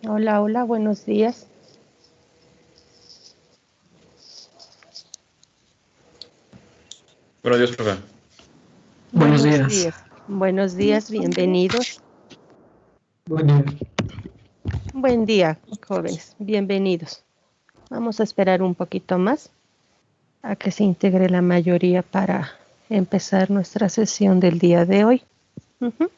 Hola, hola, buenos días. Buenos días, profe. Buenos Buenos días. días. Buenos días, bienvenidos. Bueno, Buen día, jóvenes, bienvenidos. Vamos a esperar un poquito más a que se integre la mayoría para empezar nuestra sesión del día de hoy. Ujú.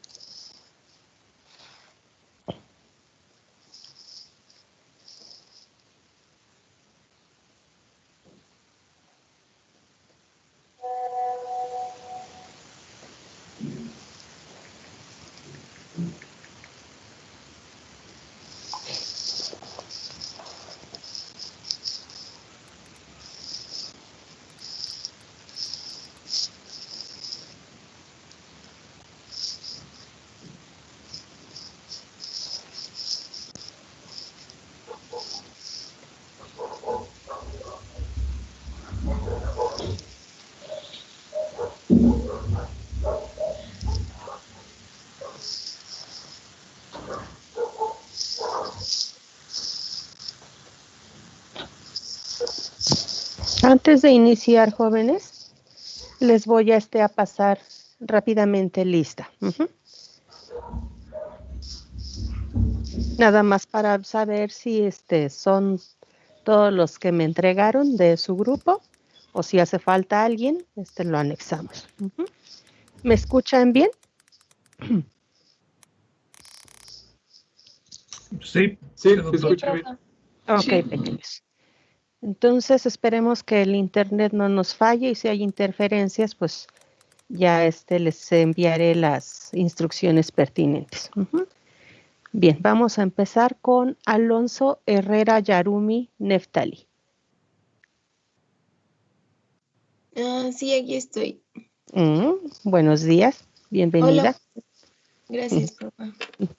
Antes de iniciar, jóvenes, les voy a pasar rápidamente lista. Ujú. Nada más para saber si son todos los que me entregaron de su grupo o si hace falta alguien, lo anexamos. Ujú. ¿Me escuchan bien? sí, Sí, te doctor. escucho bien. Ok, Sí. pequeños. Entonces esperemos que el internet no nos falle y si hay interferencias, pues ya les enviaré las instrucciones pertinentes. Ujú. Bien, vamos a empezar con Alonso Herrera Yarumi Neftali. Sí, aquí estoy. Buenos días, Hola, bienvenida. gracias, papá.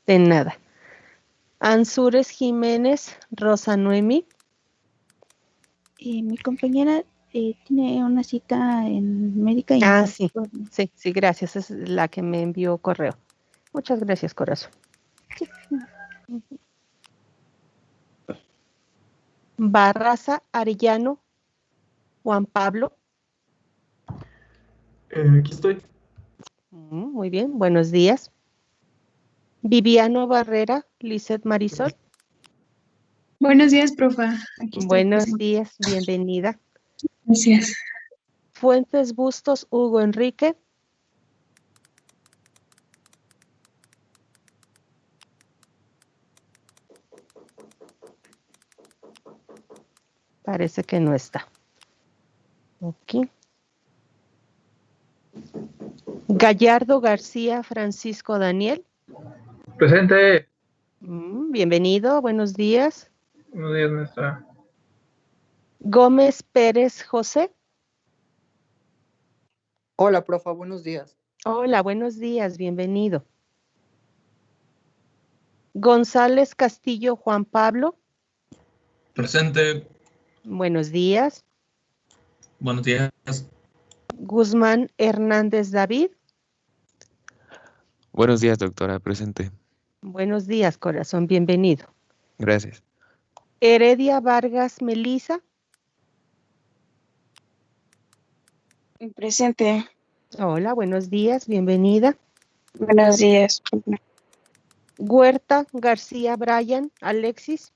De nada. Ansures Jiménez Rosa Noemi. Mi compañera tiene una cita en médica y me Ah, pasó sí, por... sí, gracias. Es la que me envió correo. Muchas gracias, corazón. Sí, Barraza Arellano Juan Pablo. Aquí estoy. Muy bien, buenos días. Viviano Barrera, Lizeth Marisol. Buenos días, profa. Aquí estoy Buenos presente. días, bienvenida. Gracias. Fuentes Bustos Hugo Enrique. Parece que no está. Ok. Gallardo García Francisco Daniel. Presente. Bienvenido, buenos días. Buenos días, maestra. Gómez Pérez José. Hola, profa, buenos días. Hola, buenos días, bienvenido. González Castillo Juan Pablo. Presente. Buenos días. Buenos días. Guzmán Hernández David. Buenos días, doctora. Presente. Buenos días, corazón, bienvenido. Gracias. Heredia Vargas Melisa. Presente. Hola, buenos días, bienvenida. Buenos días. Huerta García Brian Alexis.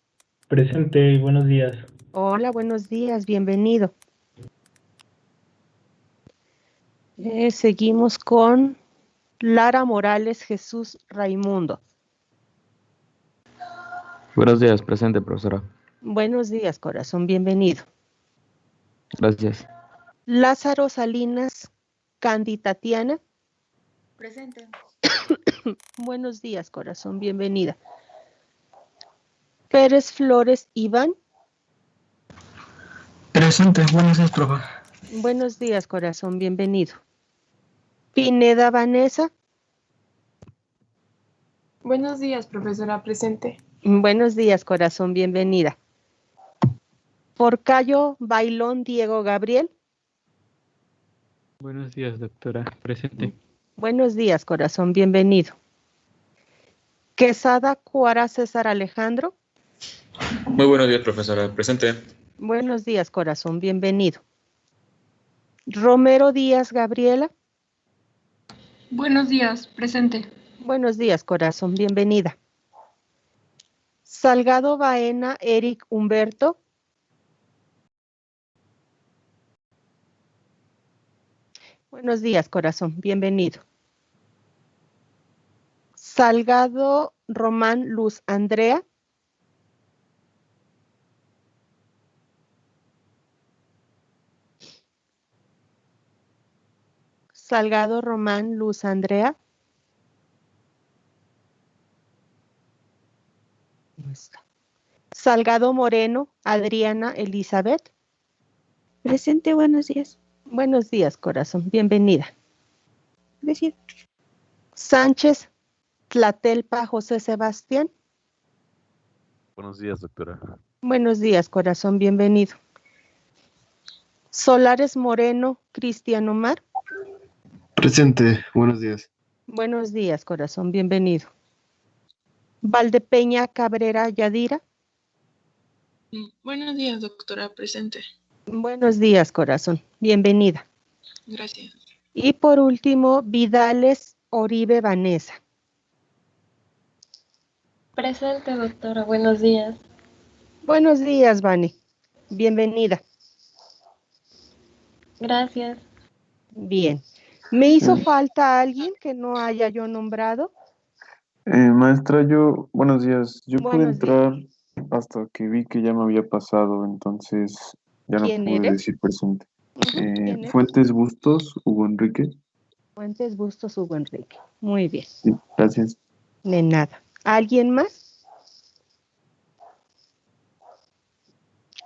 Presente, buenos días. Hola, buenos días, bienvenido. Seguimos con Lara Morales Jesús Raimundo. Buenos días. Presente, profesora. Buenos días, corazón, bienvenido. Gracias. Lázaro Salinas Candy Tatiana. Presente. Buenos días, corazón, bienvenida. Pérez Flores Iván. Presente, buenos días, profa. Buenos días, corazón, bienvenido. Pineda Vanessa. Buenos días, profesora. Presente. Buenos días, corazón, bienvenida. Porcayo Bailón Diego Gabriel. Buenos días, doctora. Presente. Buenos días, corazón, bienvenido. Quesada Cuara César Alejandro. Muy buenos días, profesora. Presente. Buenos días, corazón. Bienvenido. Romero Díaz Gabriela. Buenos días, presente. Buenos días, corazón. Bienvenida. Salgado Baena Eric Humberto. Buenos días, corazón. Bienvenido. Salgado Román Luz Andrea. Salgado Román Luz Andrea. No está. Salgado Moreno Adriana Elizabeth. Presente, buenos días. Buenos días, corazón. Bienvenida. Gracias. Sánchez Tlatelpa José Sebastián. Buenos días, doctora. Buenos días, corazón. Bienvenido. Solares Moreno Cristian Omar. Presente, buenos días. Buenos días, corazón. Bienvenido. Valdepeña Cabrera Yadira. Buenos días, doctora, presente. Buenos días, corazón. Bienvenida. Gracias. Y por último, Vidales Oribe Vanessa. Presente, doctora. Buenos días. Buenos días, Vani. Bienvenida. Gracias. Bien. ¿Me hizo falta alguien que no haya yo nombrado? Maestra, buenos días. Yo pude Buenos días. entrar hasta que vi que ya me había pasado, entonces ya no ¿Quién pude eres? decir presente. ¿Quién eres? Fuentes Bustos, Hugo Enrique. Fuentes Bustos Hugo Enrique. Muy bien. Sí, gracias. De nada. ¿Alguien más?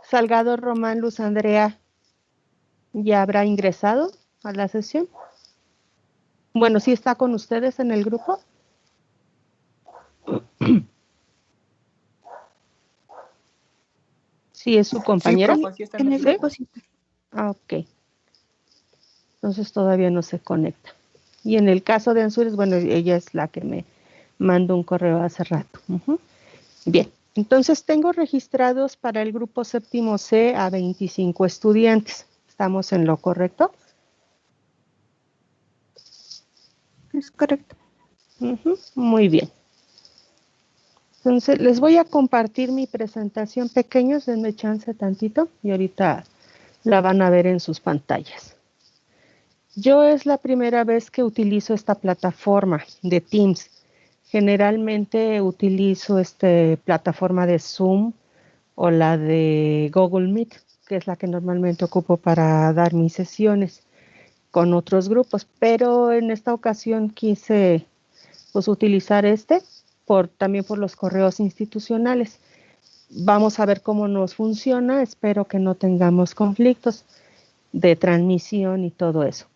Salgado Román Luz Andrea, ¿ya habrá ingresado a la sesión? Bueno, ¿sí está con ustedes en el grupo? ¿Sí es su compañera? Sí, profa, sí está En el grupo. grupo sí. Ah, ok. Entonces todavía no se conecta. Y en el caso de Ansures, bueno, ella es la que me mandó un correo hace rato. Bien, entonces tengo registrados para el grupo séptimo C a 25 estudiantes. ¿Estamos en lo correcto? Es correcto. Muy bien. Entonces, les voy a compartir mi presentación, pequeños, denme chance tantito y ahorita la van a ver en sus pantallas. Yo es la primera vez que utilizo esta plataforma de Teams. Generalmente utilizo plataforma de Zoom o la de Google Meet, que es la que normalmente ocupo para dar mis sesiones con otros grupos, pero en esta ocasión quise pues utilizar también por los correos institucionales. Vamos a ver cómo nos funciona, espero que no tengamos conflictos de transmisión y todo eso.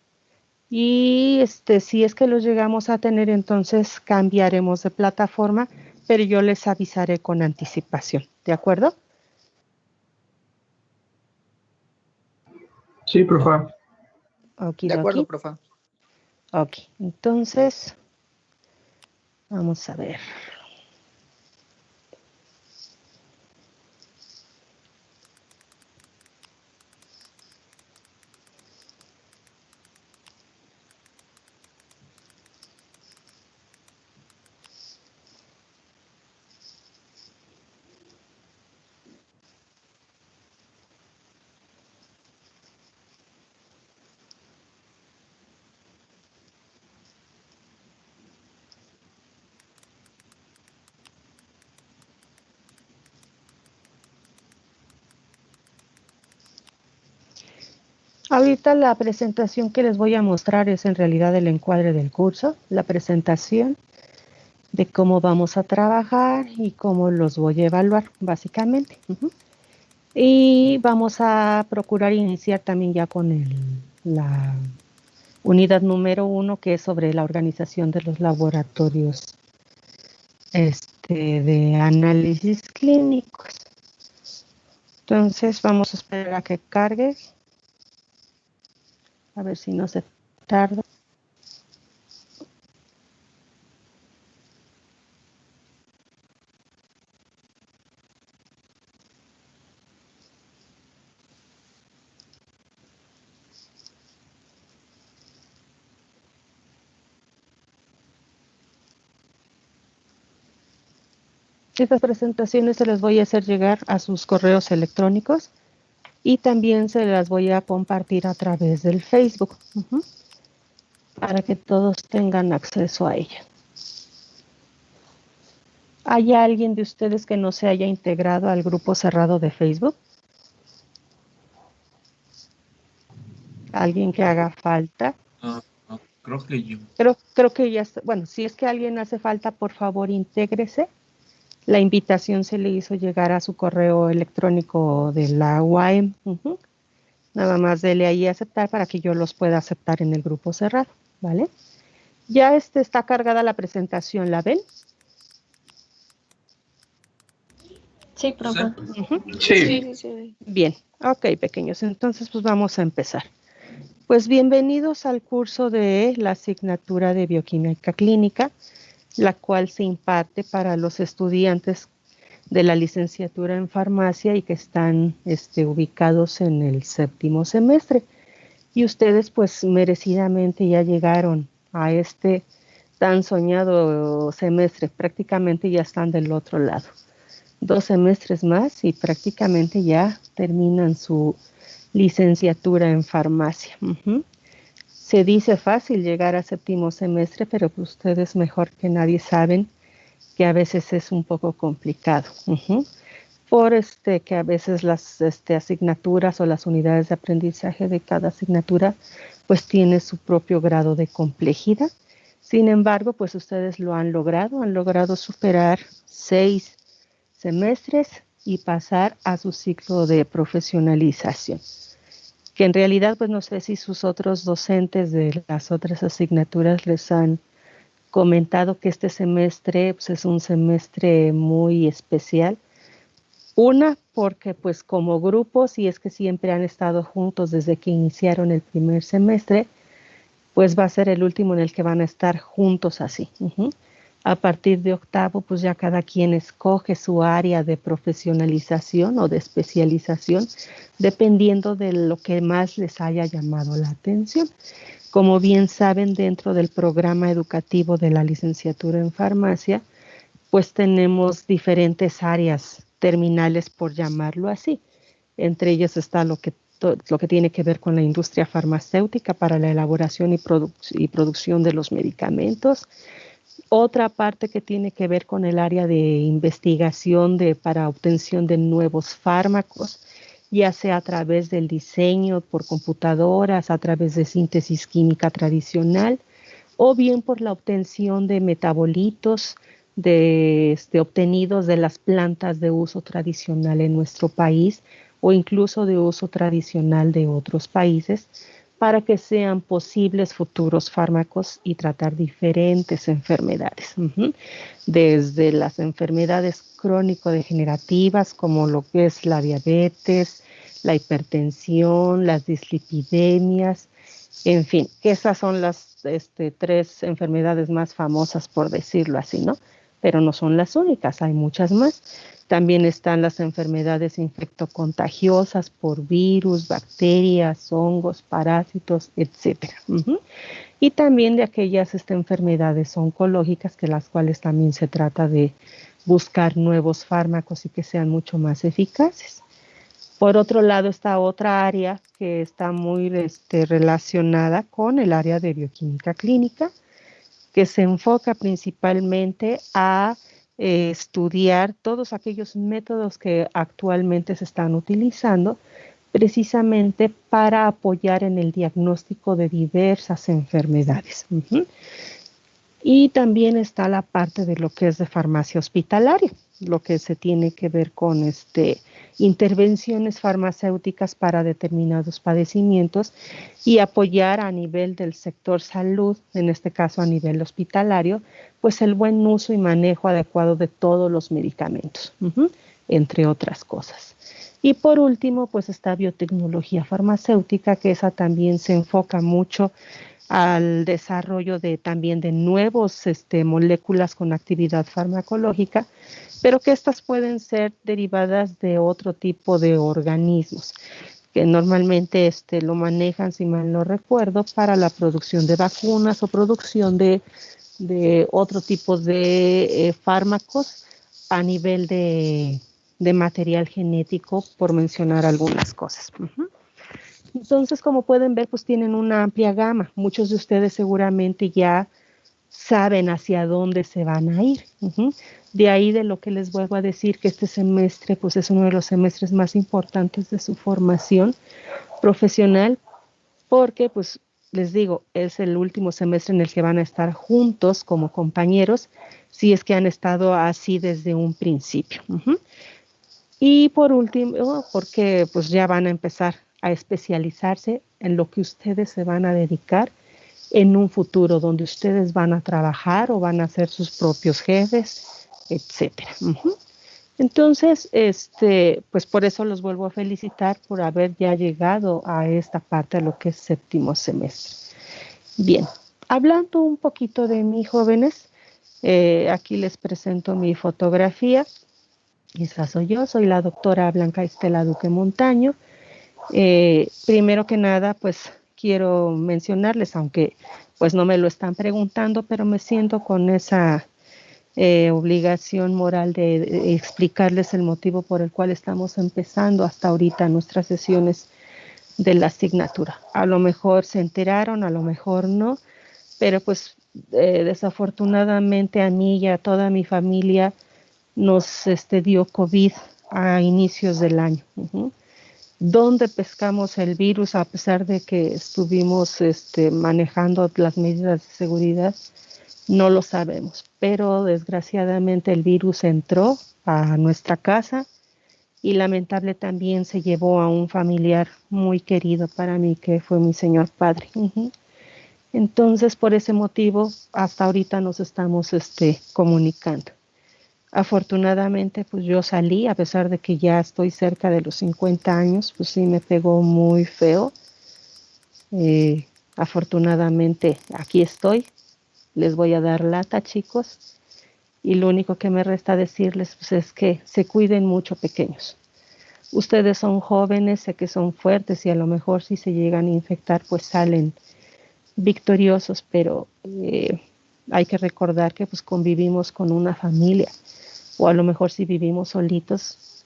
Y si es que los llegamos a tener, entonces cambiaremos de plataforma, pero yo les avisaré con anticipación, ¿de acuerdo? Sí, profa. De acuerdo, profa. Ok, entonces, vamos a ver. Ahorita la presentación que les voy a mostrar es en realidad el encuadre del curso, la presentación de cómo vamos a trabajar y cómo los voy a evaluar, básicamente. Y vamos a procurar iniciar también ya con la unidad número 1, que es sobre la organización de los laboratorios de análisis clínicos. Entonces vamos a esperar a que cargue. A ver si no se tarda. Estas presentaciones se las voy a hacer llegar a sus correos electrónicos y también se las voy a compartir a través del Facebook, para que todos tengan acceso a ella. ¿Hay alguien de ustedes que no se haya integrado al grupo cerrado de Facebook? ¿Alguien que haga falta? Creo que yo. Creo que ya está. Bueno, si es que alguien hace falta, por favor, intégrese. La invitación se le hizo llegar a su correo electrónico de la UAM. Nada más dele ahí a aceptar para que yo los pueda aceptar en el grupo cerrado, ¿vale? Ya está cargada la presentación, ¿la ven? Sí, profe. Sí. Bien, ok, pequeños. Entonces, pues vamos a empezar. Pues bienvenidos al curso de la asignatura de Bioquímica Clínica, la cual se imparte para los estudiantes de la licenciatura en farmacia y que están ubicados en el 7º semestre. Y ustedes pues merecidamente ya llegaron a este tan soñado semestre, prácticamente ya están del otro lado. 2 semestres más y prácticamente ya terminan su licenciatura en farmacia. Se dice fácil llegar a 7º semestre, pero ustedes mejor que nadie saben que a veces es un poco complicado. Por que a veces las asignaturas o las unidades de aprendizaje de cada asignatura pues tiene su propio grado de complejidad. Sin embargo, pues ustedes lo han logrado superar 6 semestres y pasar a su ciclo de profesionalización. Que en realidad, pues no sé si sus otros docentes de las otras asignaturas les han comentado que este semestre pues, es un semestre muy especial. Una, porque pues como grupo, si es que siempre han estado juntos desde que iniciaron el primer semestre, pues va a ser el último en el que van a estar juntos así. A partir de 8º, pues ya cada quien escoge su área de profesionalización o de especialización, dependiendo de lo que más les haya llamado la atención. Como bien saben, dentro del programa educativo de la licenciatura en farmacia, pues tenemos diferentes áreas terminales, por llamarlo así. Entre ellas está lo que tiene que ver con la industria farmacéutica para la elaboración y producción de los medicamentos. Otra parte que tiene que ver con el área de investigación para obtención de nuevos fármacos, ya sea a través del diseño por computadoras, a través de síntesis química tradicional, o bien por la obtención de metabolitos obtenidos de las plantas de uso tradicional en nuestro país, o incluso de uso tradicional de otros países, para que sean posibles futuros fármacos y tratar diferentes enfermedades. Desde las enfermedades crónico-degenerativas, como lo que es la diabetes, la hipertensión, las dislipidemias, en fin, que esas son las 3 enfermedades más famosas, por decirlo así, ¿no? Pero no son las únicas, hay muchas más. También están las enfermedades infectocontagiosas por virus, bacterias, hongos, parásitos, etc. Y también de aquellas enfermedades oncológicas, que las cuales también se trata de buscar nuevos fármacos y que sean mucho más eficaces. Por otro lado está otra área que está muy relacionada con el área de bioquímica clínica, que se enfoca principalmente a estudiar todos aquellos métodos que actualmente se están utilizando precisamente para apoyar en el diagnóstico de diversas enfermedades. Y también está la parte de lo que es de farmacia hospitalaria, lo que se tiene que ver con intervenciones farmacéuticas para determinados padecimientos y apoyar a nivel del sector salud, en este caso a nivel hospitalario, pues el buen uso y manejo adecuado de todos los medicamentos, entre otras cosas. Y por último, pues está biotecnología farmacéutica, que esa también se enfoca mucho al desarrollo también de nuevos moléculas con actividad farmacológica, pero que estas pueden ser derivadas de otro tipo de organismos, que normalmente lo manejan, si mal no recuerdo, para la producción de vacunas o producción de otro tipo de fármacos a nivel de material genético, por mencionar algunas cosas. Entonces, como pueden ver, pues tienen una amplia gama. Muchos de ustedes seguramente ya saben hacia dónde se van a ir. De ahí de lo que les vuelvo a decir, que este semestre pues es uno de los semestres más importantes de su formación profesional, porque pues les digo, es el último semestre en el que van a estar juntos como compañeros, si es que han estado así desde un principio. Y por último, porque pues ya van a empezar a especializarse en lo que ustedes se van a dedicar en un futuro, donde ustedes van a trabajar o van a ser sus propios jefes, etcétera. Entonces, pues por eso los vuelvo a felicitar por haber ya llegado a esta parte de lo que es séptimo semestre. Bien, hablando un poquito de mí, jóvenes, aquí les presento mi fotografía. Esa soy yo, soy la doctora Blanca Estela Duque Montaño. Primero que nada, pues quiero mencionarles, aunque pues no me lo están preguntando, pero me siento con esa obligación moral de explicarles el motivo por el cual estamos empezando hasta ahorita nuestras sesiones de la asignatura. A lo mejor se enteraron, a lo mejor no, pero pues desafortunadamente a mí y a toda mi familia nos dio COVID a inicios del año. ¿Dónde pescamos el virus a pesar de que estuvimos manejando las medidas de seguridad? No lo sabemos, pero desgraciadamente el virus entró a nuestra casa y lamentable también se llevó a un familiar muy querido para mí, que fue mi señor padre. Entonces, por ese motivo, hasta ahorita nos estamos comunicando. Afortunadamente, pues yo salí, a pesar de que ya estoy cerca de los 50 años, pues sí me pegó muy feo. Afortunadamente, aquí estoy. Les voy a dar lata, chicos. Y lo único que me resta decirles pues, es que se cuiden mucho, pequeños. Ustedes son jóvenes, sé que son fuertes y a lo mejor si se llegan a infectar, pues salen victoriosos, pero hay que recordar que pues convivimos con una familia, o a lo mejor si vivimos solitos,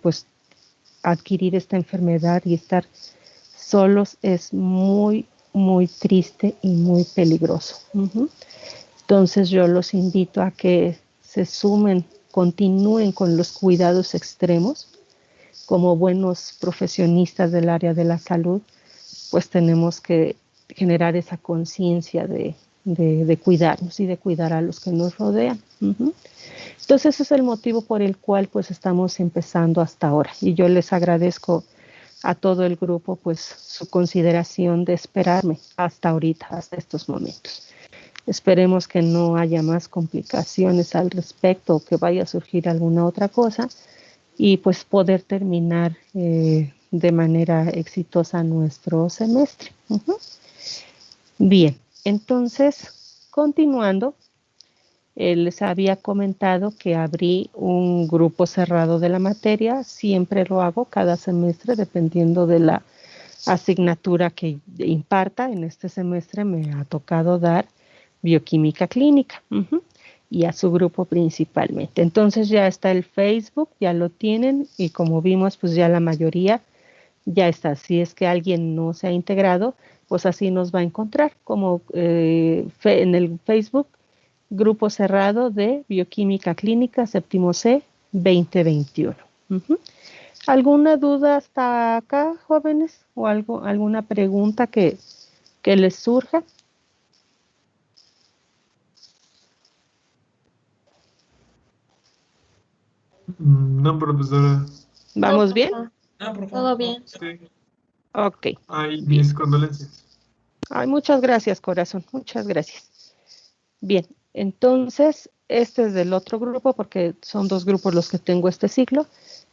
pues adquirir esta enfermedad y estar solos es muy, muy triste y muy peligroso. Entonces yo los invito a que se sumen, continúen con los cuidados extremos. Como buenos profesionistas del área de la salud, pues tenemos que generar esa conciencia de cuidarnos y de cuidar a los que nos rodean. Entonces ese es el motivo por el cual pues estamos empezando hasta ahora, y yo les agradezco a todo el grupo pues su consideración de esperarme hasta ahorita, hasta estos momentos. Esperemos que no haya más complicaciones al respecto o que vaya a surgir alguna otra cosa y pues poder terminar de manera exitosa nuestro semestre. Bien, entonces, continuando, les había comentado que abrí un grupo cerrado de la materia. Siempre lo hago cada semestre, dependiendo de la asignatura que imparta. En este semestre me ha tocado dar bioquímica clínica y a su grupo principalmente. Entonces ya está el Facebook, ya lo tienen y como vimos, pues ya la mayoría ya está. Si es que alguien no se ha integrado, pues así nos va a encontrar como en el Facebook, Grupo Cerrado de Bioquímica Clínica Séptimo C 2021. ¿Alguna duda hasta acá, jóvenes? ¿O alguna pregunta que les surja? No, profesora. ¿Vamos bien? No, profesora. Todo bien. Sí. Ok. Ay, mis condolencias. Ay, muchas gracias, corazón. Muchas gracias. Bien, entonces, este es del otro grupo porque son dos grupos los que tengo este ciclo.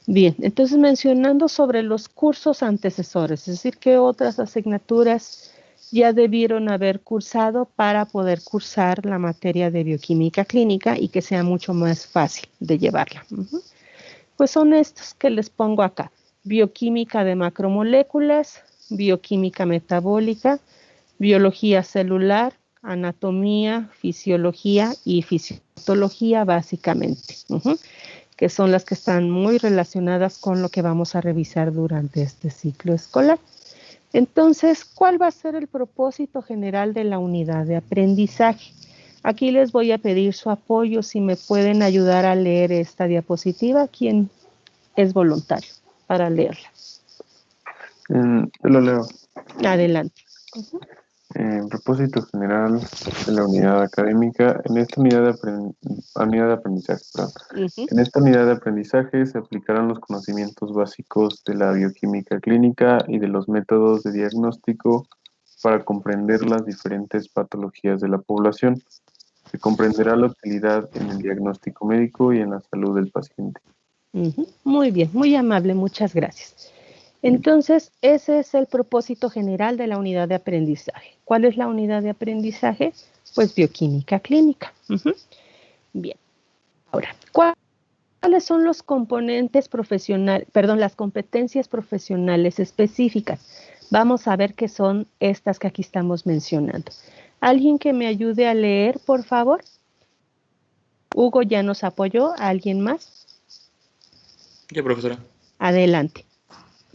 Bien, entonces mencionando sobre los cursos antecesores, es decir, que otras asignaturas ya debieron haber cursado para poder cursar la materia de bioquímica clínica y que sea mucho más fácil de llevarla. Pues son estos que les pongo acá: bioquímica de macromoléculas, bioquímica metabólica, biología celular, anatomía, fisiología y fisiología básicamente, que son las que están muy relacionadas con lo que vamos a revisar durante este ciclo escolar. Entonces, ¿cuál va a ser el propósito general de la unidad de aprendizaje? Aquí les voy a pedir su apoyo, si me pueden ayudar a leer esta diapositiva. ¿Quién es voluntario para leerla? Yo lo leo. Adelante. Propósito general de la unidad académica. En esta unidad de aprendizaje, En esta unidad de aprendizaje se aplicarán los conocimientos básicos de la bioquímica clínica y de los métodos de diagnóstico para comprender las diferentes patologías de la población. Se comprenderá la utilidad en el diagnóstico médico y en la salud del paciente. Muy bien, muy amable, muchas gracias. Entonces, ese es el propósito general de la unidad de aprendizaje. ¿Cuál es la unidad de aprendizaje? Pues bioquímica clínica. Bien. Ahora, ¿cuáles son los componentes profesionales, las competencias profesionales específicas? Vamos a ver qué son estas que aquí estamos mencionando. ¿Alguien que me ayude a leer, por favor? Hugo ya nos apoyó. ¿Alguien más? Ya, profesora. Adelante.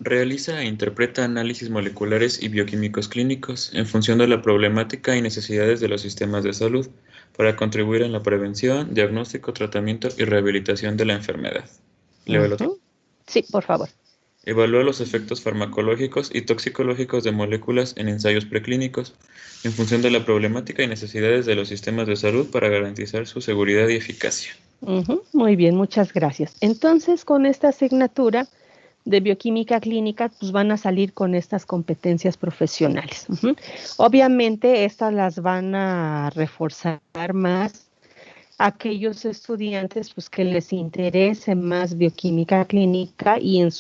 Realiza e interpreta análisis moleculares y bioquímicos clínicos en función de la problemática y necesidades de los sistemas de salud para contribuir en la prevención, diagnóstico, tratamiento y rehabilitación de la enfermedad. ¿Leo el otro? Sí, por favor. Evalúa los efectos farmacológicos y toxicológicos de moléculas en ensayos preclínicos en función de la problemática y necesidades de los sistemas de salud para garantizar su seguridad y eficacia. Muy bien, muchas gracias. Entonces, con esta asignatura de bioquímica clínica, pues van a salir con estas competencias profesionales. Obviamente, estas las van a reforzar más aquellos estudiantes pues, que les interese más bioquímica clínica y en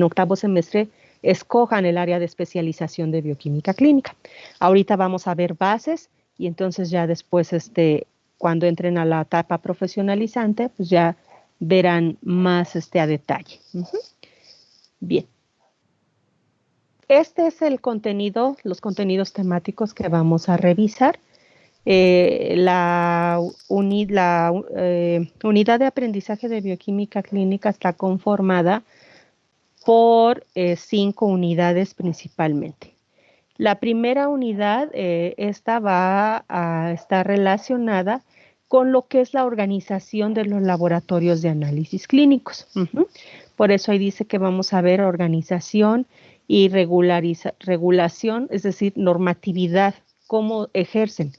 octavo semestre escojan el área de especialización de bioquímica clínica. Ahorita vamos a ver bases y entonces ya después, cuando entren a la etapa profesionalizante, pues ya verán más a detalle. Bien. Este es el contenido, los contenidos temáticos que vamos a revisar. La unidad de aprendizaje de bioquímica clínica está conformada por 5 unidades principalmente. La primera unidad, esta va a estar relacionada con lo que es la organización de los laboratorios de análisis clínicos. Por eso ahí dice que vamos a ver organización y regulación, es decir, normatividad, cómo ejercen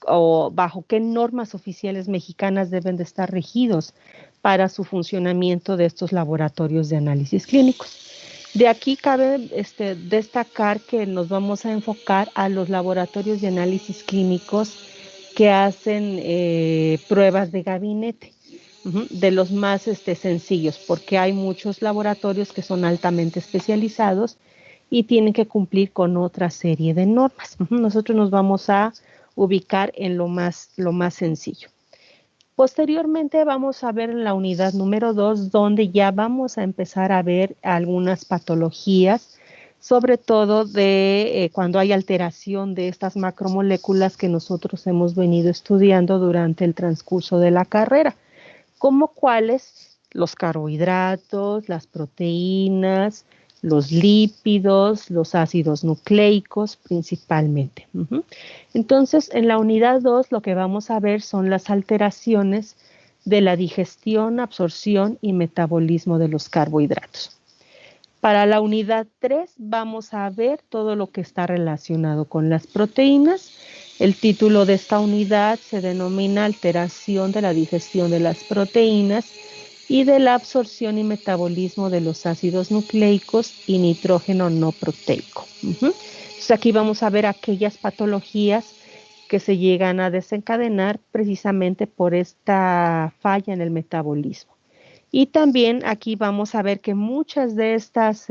o bajo qué normas oficiales mexicanas deben de estar regidos para su funcionamiento de estos laboratorios de análisis clínicos. De aquí cabe destacar que nos vamos a enfocar a los laboratorios de análisis clínicos que hacen pruebas de gabinete, de los más sencillos, porque hay muchos laboratorios que son altamente especializados y tienen que cumplir con otra serie de normas. Nosotros nos vamos a ubicar en lo más sencillo. Posteriormente vamos a ver en la unidad número 2, donde ya vamos a empezar a ver algunas patologías, sobre todo de cuando hay alteración de estas macromoléculas que nosotros hemos venido estudiando durante el transcurso de la carrera, como cuáles los carbohidratos, las proteínas, los lípidos, los ácidos nucleicos principalmente. Entonces, en la unidad 2 lo que vamos a ver son las alteraciones de la digestión, absorción y metabolismo de los carbohidratos. Para la unidad 3 vamos a ver todo lo que está relacionado con las proteínas. El título de esta unidad se denomina alteración de la digestión de las proteínas y de la absorción y metabolismo de los ácidos nucleicos y nitrógeno no proteico. Entonces aquí vamos a ver aquellas patologías que se llegan a desencadenar precisamente por esta falla en el metabolismo. Y también aquí vamos a ver que muchas de estas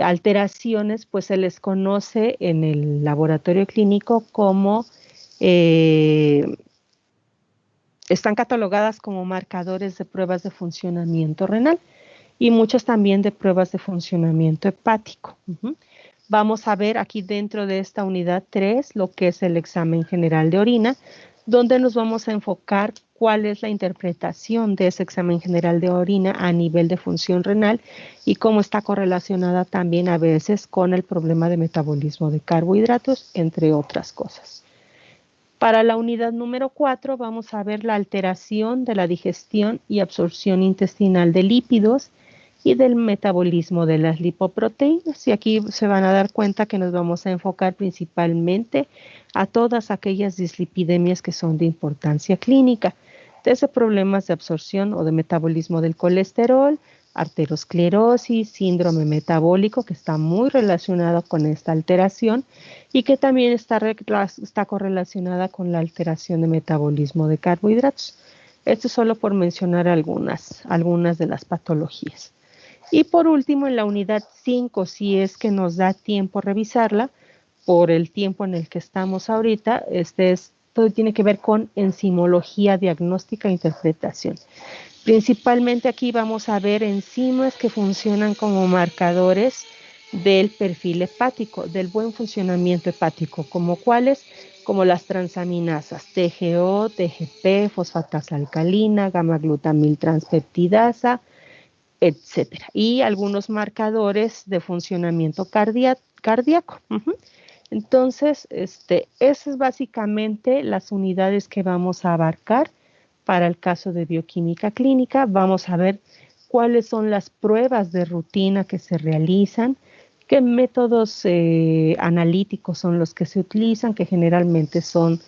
alteraciones pues se les conoce en el laboratorio clínico como están catalogadas como marcadores de pruebas de funcionamiento renal y muchas también de pruebas de funcionamiento hepático. vamos a ver aquí dentro de esta unidad 3 lo que es el examen general de orina, donde nos vamos a enfocar cuál es la interpretación de ese examen general de orina a nivel de función renal y cómo está correlacionada también a veces con el problema de metabolismo de carbohidratos, entre otras cosas. Para la unidad número 4 vamos a ver la alteración de la digestión y absorción intestinal de lípidos y del metabolismo de las lipoproteínas. Y aquí se van a dar cuenta que nos vamos a enfocar principalmente a todas aquellas dislipidemias que son de importancia clínica, desde problemas de absorción o de metabolismo del colesterol, arteriosclerosis, síndrome metabólico, que está muy relacionado con esta alteración y que también está correlacionada con la alteración de metabolismo de carbohidratos. Esto solo por mencionar algunas de las patologías. Y por último, en la unidad 5, si es que nos da tiempo revisarla, por el tiempo en el que estamos ahorita, todo tiene que ver con enzimología diagnóstica e interpretación. Principalmente aquí vamos a ver enzimas que funcionan como marcadores del perfil hepático, del buen funcionamiento hepático, como cuáles, como las transaminasas TGO, TGP, fosfatasa alcalina, gamma-glutamil transpeptidasa, etcétera. Y algunos marcadores de funcionamiento cardíaco. Entonces, esas es básicamente las unidades que vamos a abarcar para el caso de bioquímica clínica. Vamos a ver cuáles son las pruebas de rutina que se realizan, qué métodos analíticos son los que se utilizan, que generalmente son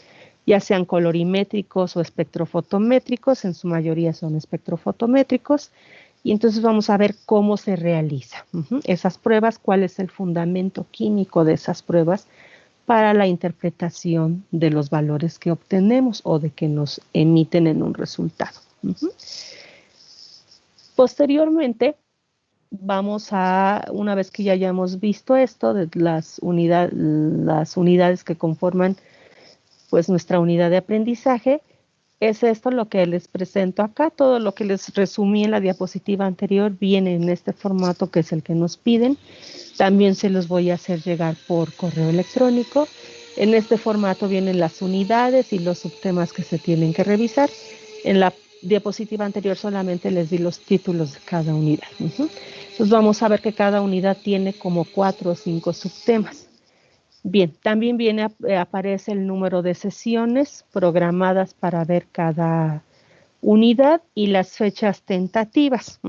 ya sean colorimétricos o espectrofotométricos, en su mayoría son espectrofotométricos. Y entonces vamos a ver cómo se realiza esas pruebas, cuál es el fundamento químico de esas pruebas para la interpretación de los valores que obtenemos o de que nos emiten en un resultado. Posteriormente, vamos a, una vez que ya hayamos visto esto, de las unidades que conforman pues nuestra unidad de aprendizaje, es esto lo que les presento acá. Todo lo que les resumí en la diapositiva anterior viene en este formato que es el que nos piden. También se los voy a hacer llegar por correo electrónico. En este formato vienen las unidades y los subtemas que se tienen que revisar. En la diapositiva anterior solamente les di los títulos de cada unidad. Entonces vamos a ver que cada unidad tiene como 4 o 5 subtemas. Bien, también aparece el número de sesiones programadas para ver cada unidad y las fechas tentativas.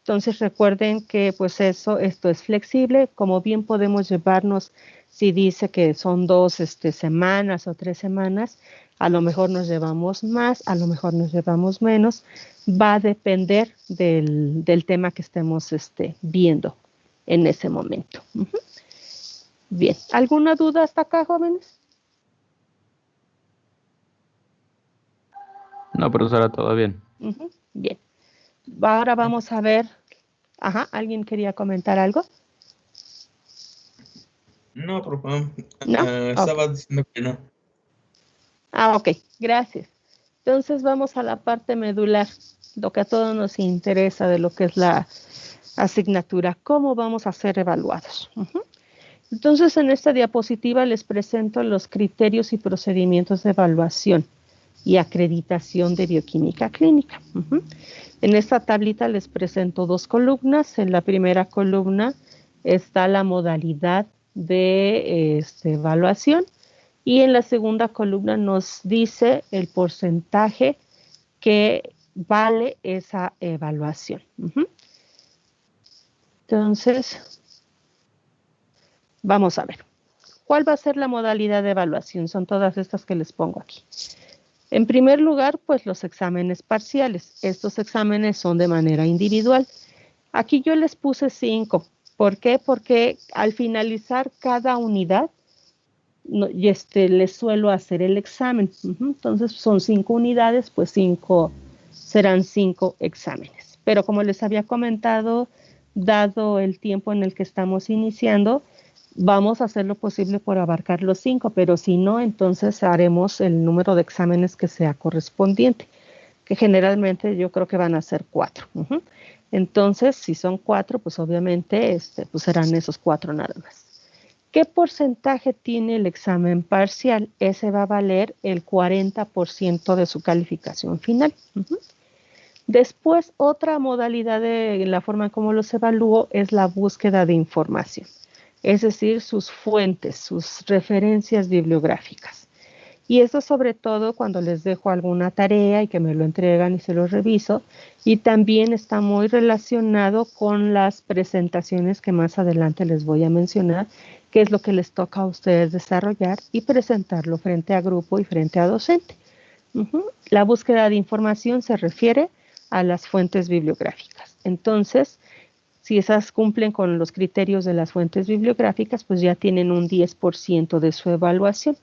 Entonces recuerden que pues esto es flexible, como bien podemos llevarnos, si dice que son 2 semanas o 3 semanas, a lo mejor nos llevamos más, a lo mejor nos llevamos menos, va a depender del tema que estemos viendo en ese momento. Bien, ¿alguna duda hasta acá, jóvenes? No, profesora, todo bien. Bien. Ahora vamos a ver. Ajá, ¿alguien quería comentar algo? No, profe. ¿No? Estaba diciendo que no. Ok, gracias. Entonces vamos a la parte medular, lo que a todos nos interesa de lo que es la asignatura, cómo vamos a ser evaluados. Entonces, en esta diapositiva les presento los criterios y procedimientos de evaluación y acreditación de bioquímica clínica. En esta tablita les presento 2 columnas. En la primera columna está la modalidad de evaluación y en la segunda columna nos dice el porcentaje que vale esa evaluación. Entonces, vamos a ver, ¿cuál va a ser la modalidad de evaluación? Son todas estas que les pongo aquí. En primer lugar, pues los exámenes parciales. Estos exámenes son de manera individual. Aquí yo les puse 5. ¿Por qué? Porque al finalizar cada unidad, les suelo hacer el examen. Entonces son 5 unidades, pues serán 5 exámenes. Pero como les había comentado, dado el tiempo en el que estamos iniciando, vamos a hacer lo posible por abarcar los 5, pero si no, entonces haremos el número de exámenes que sea correspondiente, que generalmente yo creo que van a ser 4. Entonces, si son 4, pues obviamente pues serán esos 4 nada más. ¿Qué porcentaje tiene el examen parcial? Ese va a valer el 40% de su calificación final. Después, otra modalidad de la forma en cómo los evalúo es la búsqueda de información, es decir, sus fuentes, sus referencias bibliográficas. Y eso sobre todo cuando les dejo alguna tarea y que me lo entregan y se lo reviso. Y también está muy relacionado con las presentaciones que más adelante les voy a mencionar, que es lo que les toca a ustedes desarrollar y presentarlo frente a grupo y frente a docente. La búsqueda de información se refiere a las fuentes bibliográficas. Entonces, si esas cumplen con los criterios de las fuentes bibliográficas, pues ya tienen un 10% de su evaluación.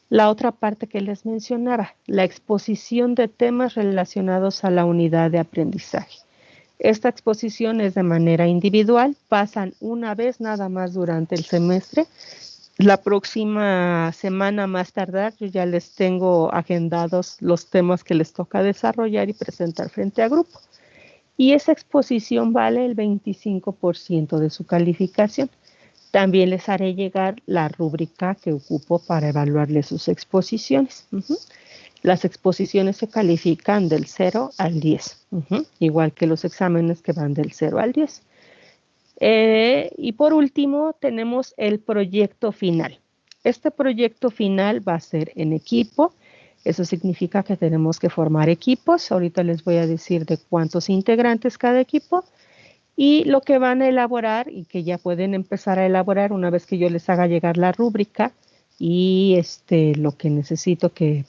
La otra parte que les mencionaba, la exposición de temas relacionados a la unidad de aprendizaje. Esta exposición es de manera individual, pasan una vez nada más durante el semestre. La próxima semana más tardar, yo ya les tengo agendados los temas que les toca desarrollar y presentar frente a grupo. Y esa exposición vale el 25% de su calificación. También les haré llegar la rúbrica que ocupo para evaluarles sus exposiciones. Las exposiciones se califican del 0 al 10, igual que los exámenes que van del 0 al 10. Y por último, tenemos el proyecto final. Este proyecto final va a ser en equipo. Eso significa que tenemos que formar equipos. Ahorita les voy a decir de cuántos integrantes cada equipo. Y lo que van a elaborar y que ya pueden empezar a elaborar una vez que yo les haga llegar la rúbrica y lo que necesito que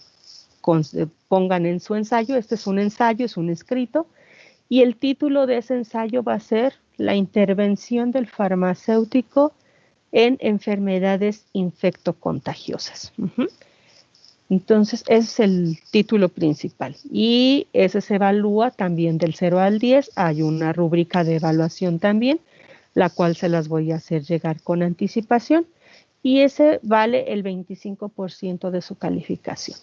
pongan en su ensayo. Este es un ensayo, es un escrito. Y el título de ese ensayo va a ser La intervención del farmacéutico en enfermedades infectocontagiosas. Entonces, ese es el título principal. Y ese se evalúa también del 0 al 10. Hay una rúbrica de evaluación también, la cual se las voy a hacer llegar con anticipación. Y ese vale el 25% de su calificación.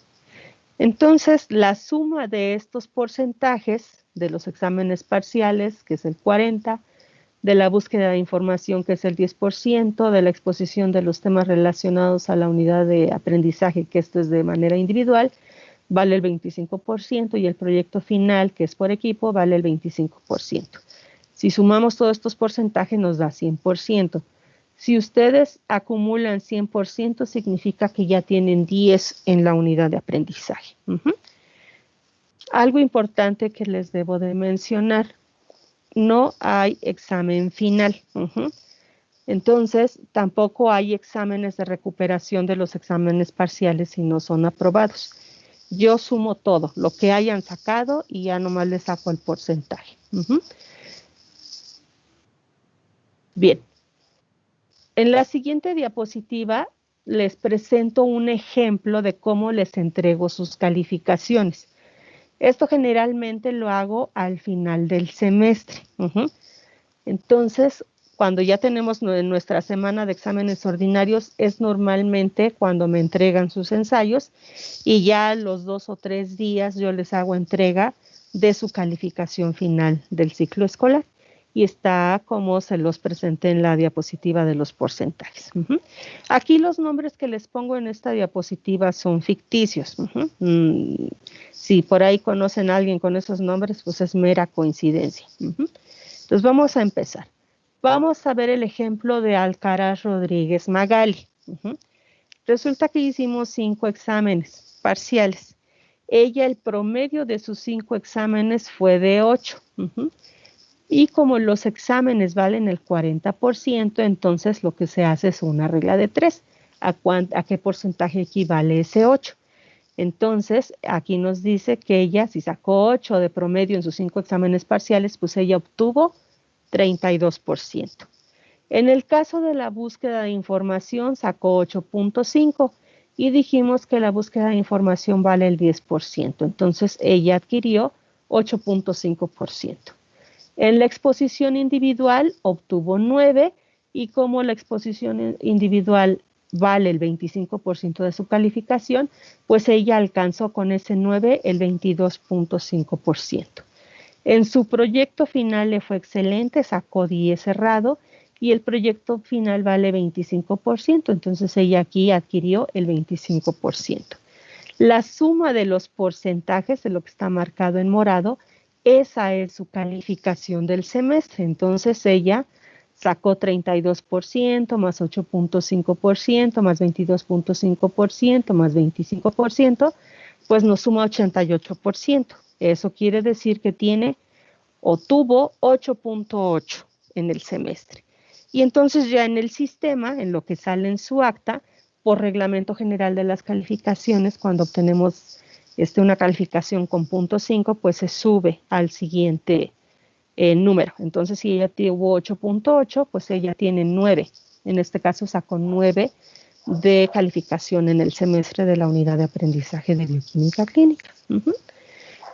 Entonces, la suma de estos porcentajes de los exámenes parciales, que es el 40%, de la búsqueda de información, que es el 10%, de la exposición de los temas relacionados a la unidad de aprendizaje, que esto es de manera individual, vale el 25%, y el proyecto final, que es por equipo, vale el 25%. Si sumamos todos estos porcentajes, nos da 100%. Si ustedes acumulan 100%, significa que ya tienen 10 en la unidad de aprendizaje. Algo importante que les debo de mencionar: no hay examen final. Entonces, tampoco hay exámenes de recuperación de los exámenes parciales si no son aprobados. Yo sumo todo, lo que hayan sacado, y ya nomás les saco el porcentaje. Bien. En la siguiente diapositiva les presento un ejemplo de cómo les entrego sus calificaciones. Esto generalmente lo hago al final del semestre. Entonces, cuando ya tenemos nuestra semana de exámenes ordinarios, es normalmente cuando me entregan sus ensayos, y ya los 2 o 3 días yo les hago entrega de su calificación final del ciclo escolar. Y está como se los presenté en la diapositiva de los porcentajes. Aquí los nombres que les pongo en esta diapositiva son ficticios. Si por ahí conocen a alguien con esos nombres, pues es mera coincidencia. Entonces vamos a empezar. Vamos a ver el ejemplo de Alcaraz Rodríguez Magali. Resulta que hicimos 5 exámenes parciales. Ella, el promedio de sus 5 exámenes fue de 8. Y como los exámenes valen el 40%, entonces lo que se hace es una regla de 3. ¿A qué porcentaje equivale ese 8? Entonces, aquí nos dice que ella, si sacó 8 de promedio en sus 5 exámenes parciales, pues ella obtuvo 32%. En el caso de la búsqueda de información, sacó 8.5 y dijimos que la búsqueda de información vale el 10%. Entonces, ella adquirió 8.5%. En la exposición individual obtuvo 9, y como la exposición individual vale el 25% de su calificación, pues ella alcanzó con ese 9 el 22.5%. En su proyecto final le fue excelente, sacó 10 cerrado, y el proyecto final vale 25%, entonces ella aquí adquirió el 25%. La suma de los porcentajes de lo que está marcado en morado, esa es su calificación del semestre, entonces ella sacó 32%, más 8.5%, más 22.5%, más 25%, pues nos suma 88%. Eso quiere decir que tiene o tuvo 8.8 en el semestre. Y entonces ya en el sistema, en lo que sale en su acta, por reglamento general de las calificaciones, cuando obtenemos una calificación con 0.5, pues se sube al siguiente número. Entonces, si ella tuvo 8.8, pues ella tiene 9. En este caso sacó 9 de calificación en el semestre de la unidad de aprendizaje de bioquímica clínica.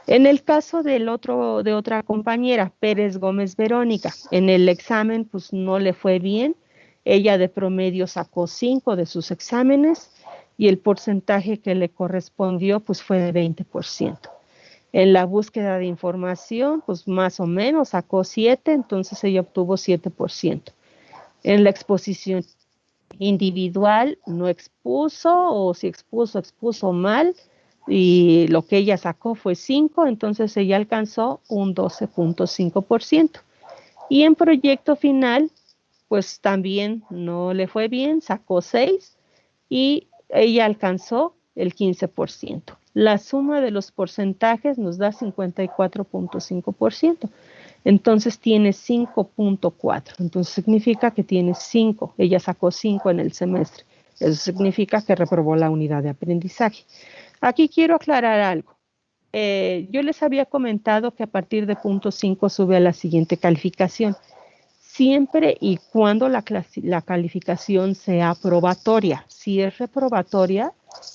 En el caso de otra compañera, Pérez Gómez Verónica, en el examen pues no le fue bien. Ella de promedio sacó 5 de sus exámenes y el porcentaje que le correspondió pues fue de 20%. En la búsqueda de información, pues más o menos sacó 7, entonces ella obtuvo 7%. En la exposición individual no expuso, o si expuso mal, y lo que ella sacó fue 5, entonces ella alcanzó un 12.5%. Y en proyecto final, pues también no le fue bien, sacó 6 y ella alcanzó el 15%. La suma de los porcentajes nos da 54.5%. Entonces tiene 5.4. Entonces significa que tiene 5. Ella sacó 5 en el semestre. Eso significa que reprobó la unidad de aprendizaje. Aquí quiero aclarar algo. Yo les había comentado que a partir de 0.5 sube a la siguiente calificación. Siempre y cuando la calificación sea aprobatoria. Si es reprobatoria,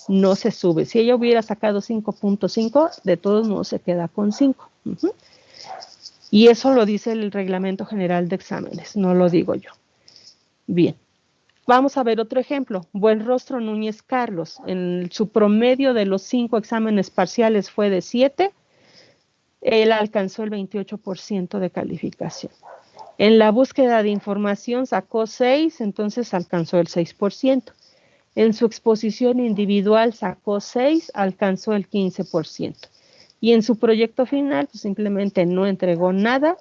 no se sube. Si ella hubiera sacado 5.5, de todos modos se queda con 5. Y eso lo dice el Reglamento General de Exámenes, no lo digo yo. Bien, vamos a ver otro ejemplo. Buenrostro Núñez Carlos, en su promedio de los 5 exámenes parciales fue de 7, él alcanzó el 28% de calificación. En la búsqueda de información sacó 6, entonces alcanzó el 6%. En su exposición individual sacó 6, alcanzó el 15%. Y en su proyecto final, pues simplemente no entregó nada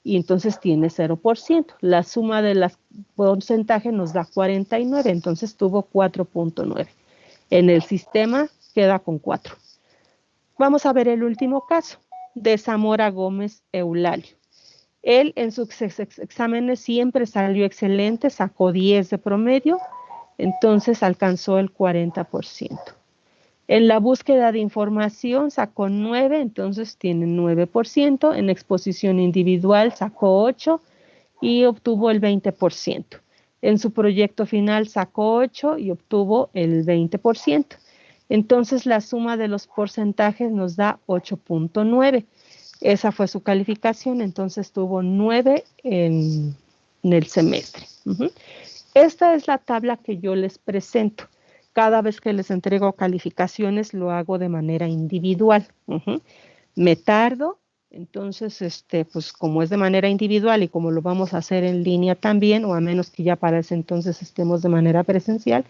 y entonces tiene 0%. La suma de los porcentajes nos da 49, entonces tuvo 4.9. En el sistema queda con 4. Vamos a ver el último caso, de Zamora Gómez Eulalio. Él en sus exámenes siempre salió excelente, sacó 10 de promedio, entonces alcanzó el 40%. En la búsqueda de información sacó 9, entonces tiene 9%. En exposición individual sacó 8 y obtuvo el 20%. En su proyecto final sacó 8 y obtuvo el 20%. Entonces la suma de los porcentajes nos da 8.9. Esa fue su calificación, entonces tuvo 9 en el semestre. Esta es la tabla que yo les presento. Cada vez que les entrego calificaciones lo hago de manera individual. Me tardo, entonces, pues como es de manera individual y como lo vamos a hacer en línea también, o a menos que ya para ese entonces estemos de manera presencial,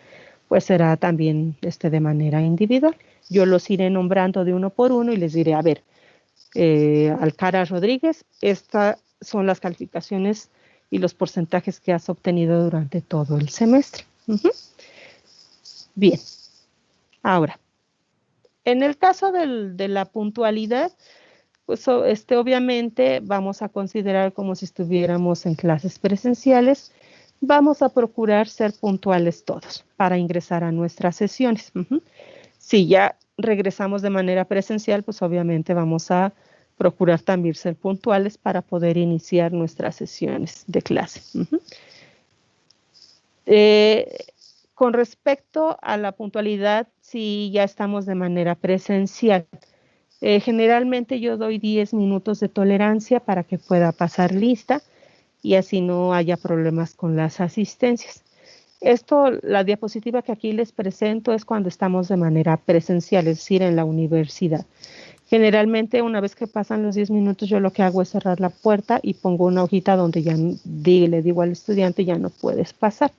pues será también de manera individual. Yo los iré nombrando de uno por uno y les diré, a ver, Alcaraz Rodríguez, estas son las calificaciones y los porcentajes que has obtenido durante todo el semestre. Bien, ahora, en el caso de la puntualidad, pues obviamente vamos a considerar como si estuviéramos en clases presenciales. Vamos a procurar ser puntuales todos para ingresar a nuestras sesiones. Si ya regresamos de manera presencial, pues obviamente vamos a procurar también ser puntuales para poder iniciar nuestras sesiones de clase. Con respecto a la puntualidad, si ya estamos de manera presencial, generalmente yo doy 10 minutos de tolerancia para que pueda pasar lista y así no haya problemas con las asistencias. La diapositiva que aquí les presento es cuando estamos de manera presencial, es decir, en la universidad. Generalmente, una vez que pasan los 10 minutos, yo lo que hago es cerrar la puerta y pongo una hojita donde ya le digo al estudiante, ya no puedes pasar.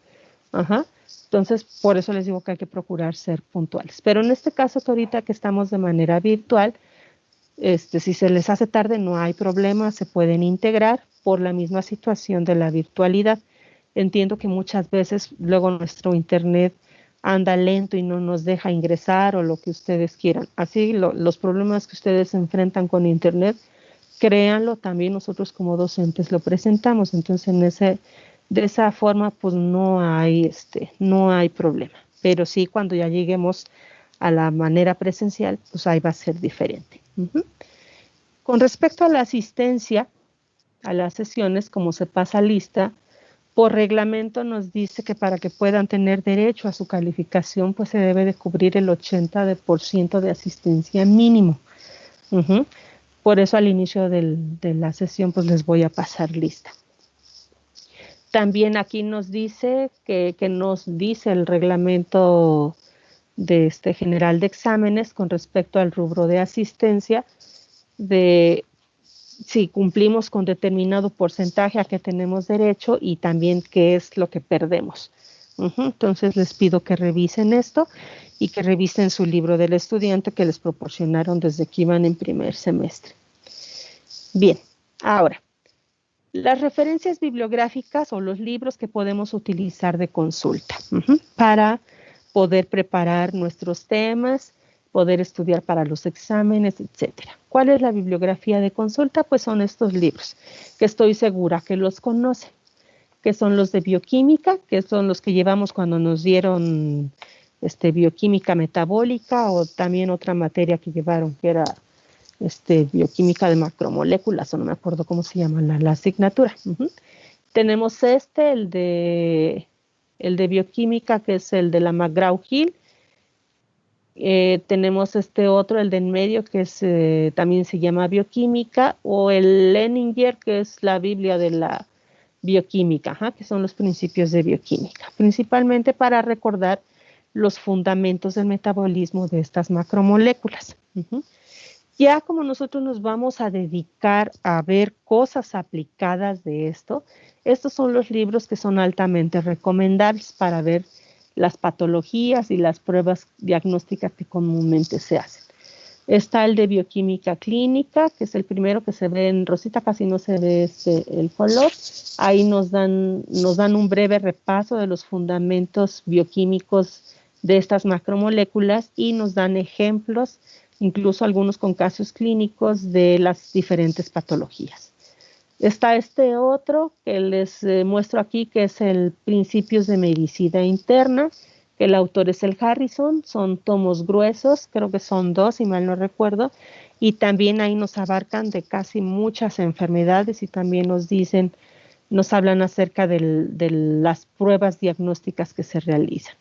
Ajá. Entonces, por eso les digo que hay que procurar ser puntuales. Pero en este caso, ahorita que estamos de manera virtual, si se les hace tarde, no hay problema, se pueden integrar por la misma situación de la virtualidad. Entiendo que muchas veces luego nuestro internet anda lento y no nos deja ingresar o lo que ustedes quieran. Así los problemas que ustedes enfrentan con internet, créanlo, también nosotros como docentes lo presentamos. Entonces de esa forma pues no hay problema. Pero sí, cuando ya lleguemos a la manera presencial, pues ahí va a ser diferente. Con respecto a la asistencia a las sesiones, como se pasa lista, por reglamento nos dice que para que puedan tener derecho a su calificación, pues se debe de cubrir el 80% de asistencia mínimo. Por eso al inicio de la sesión, pues les voy a pasar lista. También aquí nos dice que nos dice el reglamento de general de exámenes con respecto al rubro de asistencia, de si cumplimos con determinado porcentaje a que tenemos derecho y también qué es lo que perdemos. Entonces les pido que revisen esto y que revisen su libro del estudiante que les proporcionaron desde que iban en primer semestre. Bien, ahora, las referencias bibliográficas o los libros que podemos utilizar de consulta para poder preparar nuestros temas, poder estudiar para los exámenes, etcétera. ¿Cuál es la bibliografía de consulta? Pues son estos libros, que estoy segura que los conocen, que son los de bioquímica, que son los que llevamos cuando nos dieron bioquímica metabólica o también otra materia que llevaron que era bioquímica de macromoléculas, o no me acuerdo cómo se llama la asignatura. Tenemos el de bioquímica, que es el de la McGraw-Hill. Tenemos otro, el de en medio, que es, también se llama bioquímica, o el Leninger, que es la Biblia de la bioquímica, que son los principios de bioquímica, principalmente para recordar los fundamentos del metabolismo de estas macromoléculas. Ya como nosotros nos vamos a dedicar a ver cosas aplicadas de esto, estos son los libros que son altamente recomendables para ver las patologías y las pruebas diagnósticas que comúnmente se hacen. Está el de bioquímica clínica, que es el primero que se ve en rosita, casi no se ve el color. Ahí nos dan un breve repaso de los fundamentos bioquímicos de estas macromoléculas y nos dan ejemplos, incluso algunos con casos clínicos de las diferentes patologías. Está otro que les muestro aquí, que es el Principios de Medicina Interna, que el autor es el Harrison, son tomos gruesos, creo que son 2, si mal no recuerdo, y también ahí nos abarcan de casi muchas enfermedades y también nos hablan acerca de las pruebas diagnósticas que se realizan.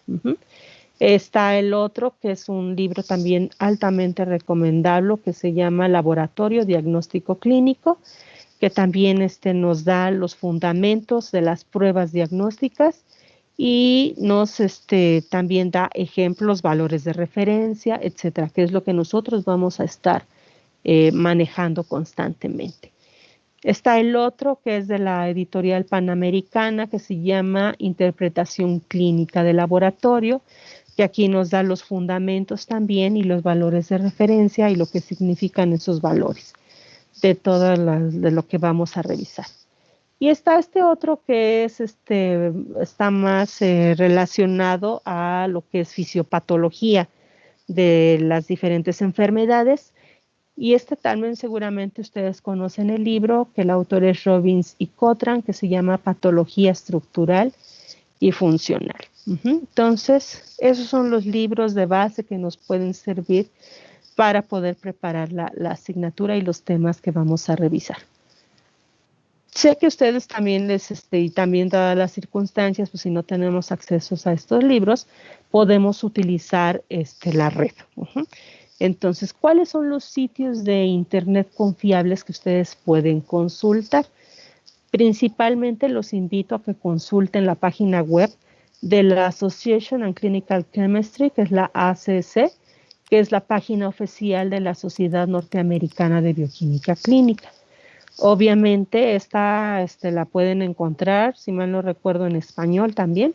Está el otro, que es un libro también altamente recomendable, que se llama Laboratorio Diagnóstico Clínico, que también nos da los fundamentos de las pruebas diagnósticas y nos también da ejemplos, valores de referencia, etcétera, que es lo que nosotros vamos a estar manejando constantemente. Está el otro, que es de la editorial Panamericana, que se llama Interpretación Clínica de Laboratorio, que aquí nos da los fundamentos también y los valores de referencia y lo que significan esos valores de todo de lo que vamos a revisar. Y está otro que es está más relacionado a lo que es fisiopatología de las diferentes enfermedades. Y también seguramente ustedes conocen el libro, que el autor es Robbins y Cotran, que se llama Patología Estructural y Funcional. Entonces, esos son los libros de base que nos pueden servir para poder preparar la asignatura y los temas que vamos a revisar. Sé que ustedes también y también dadas las circunstancias, pues si no tenemos acceso a estos libros, podemos utilizar la red. Entonces, ¿cuáles son los sitios de internet confiables que ustedes pueden consultar? Principalmente los invito a que consulten la página web de la Association on Clinical Chemistry, que es la ACC, que es la página oficial de la Sociedad Norteamericana de Bioquímica Clínica. Obviamente esta la pueden encontrar, si mal no recuerdo, en español también,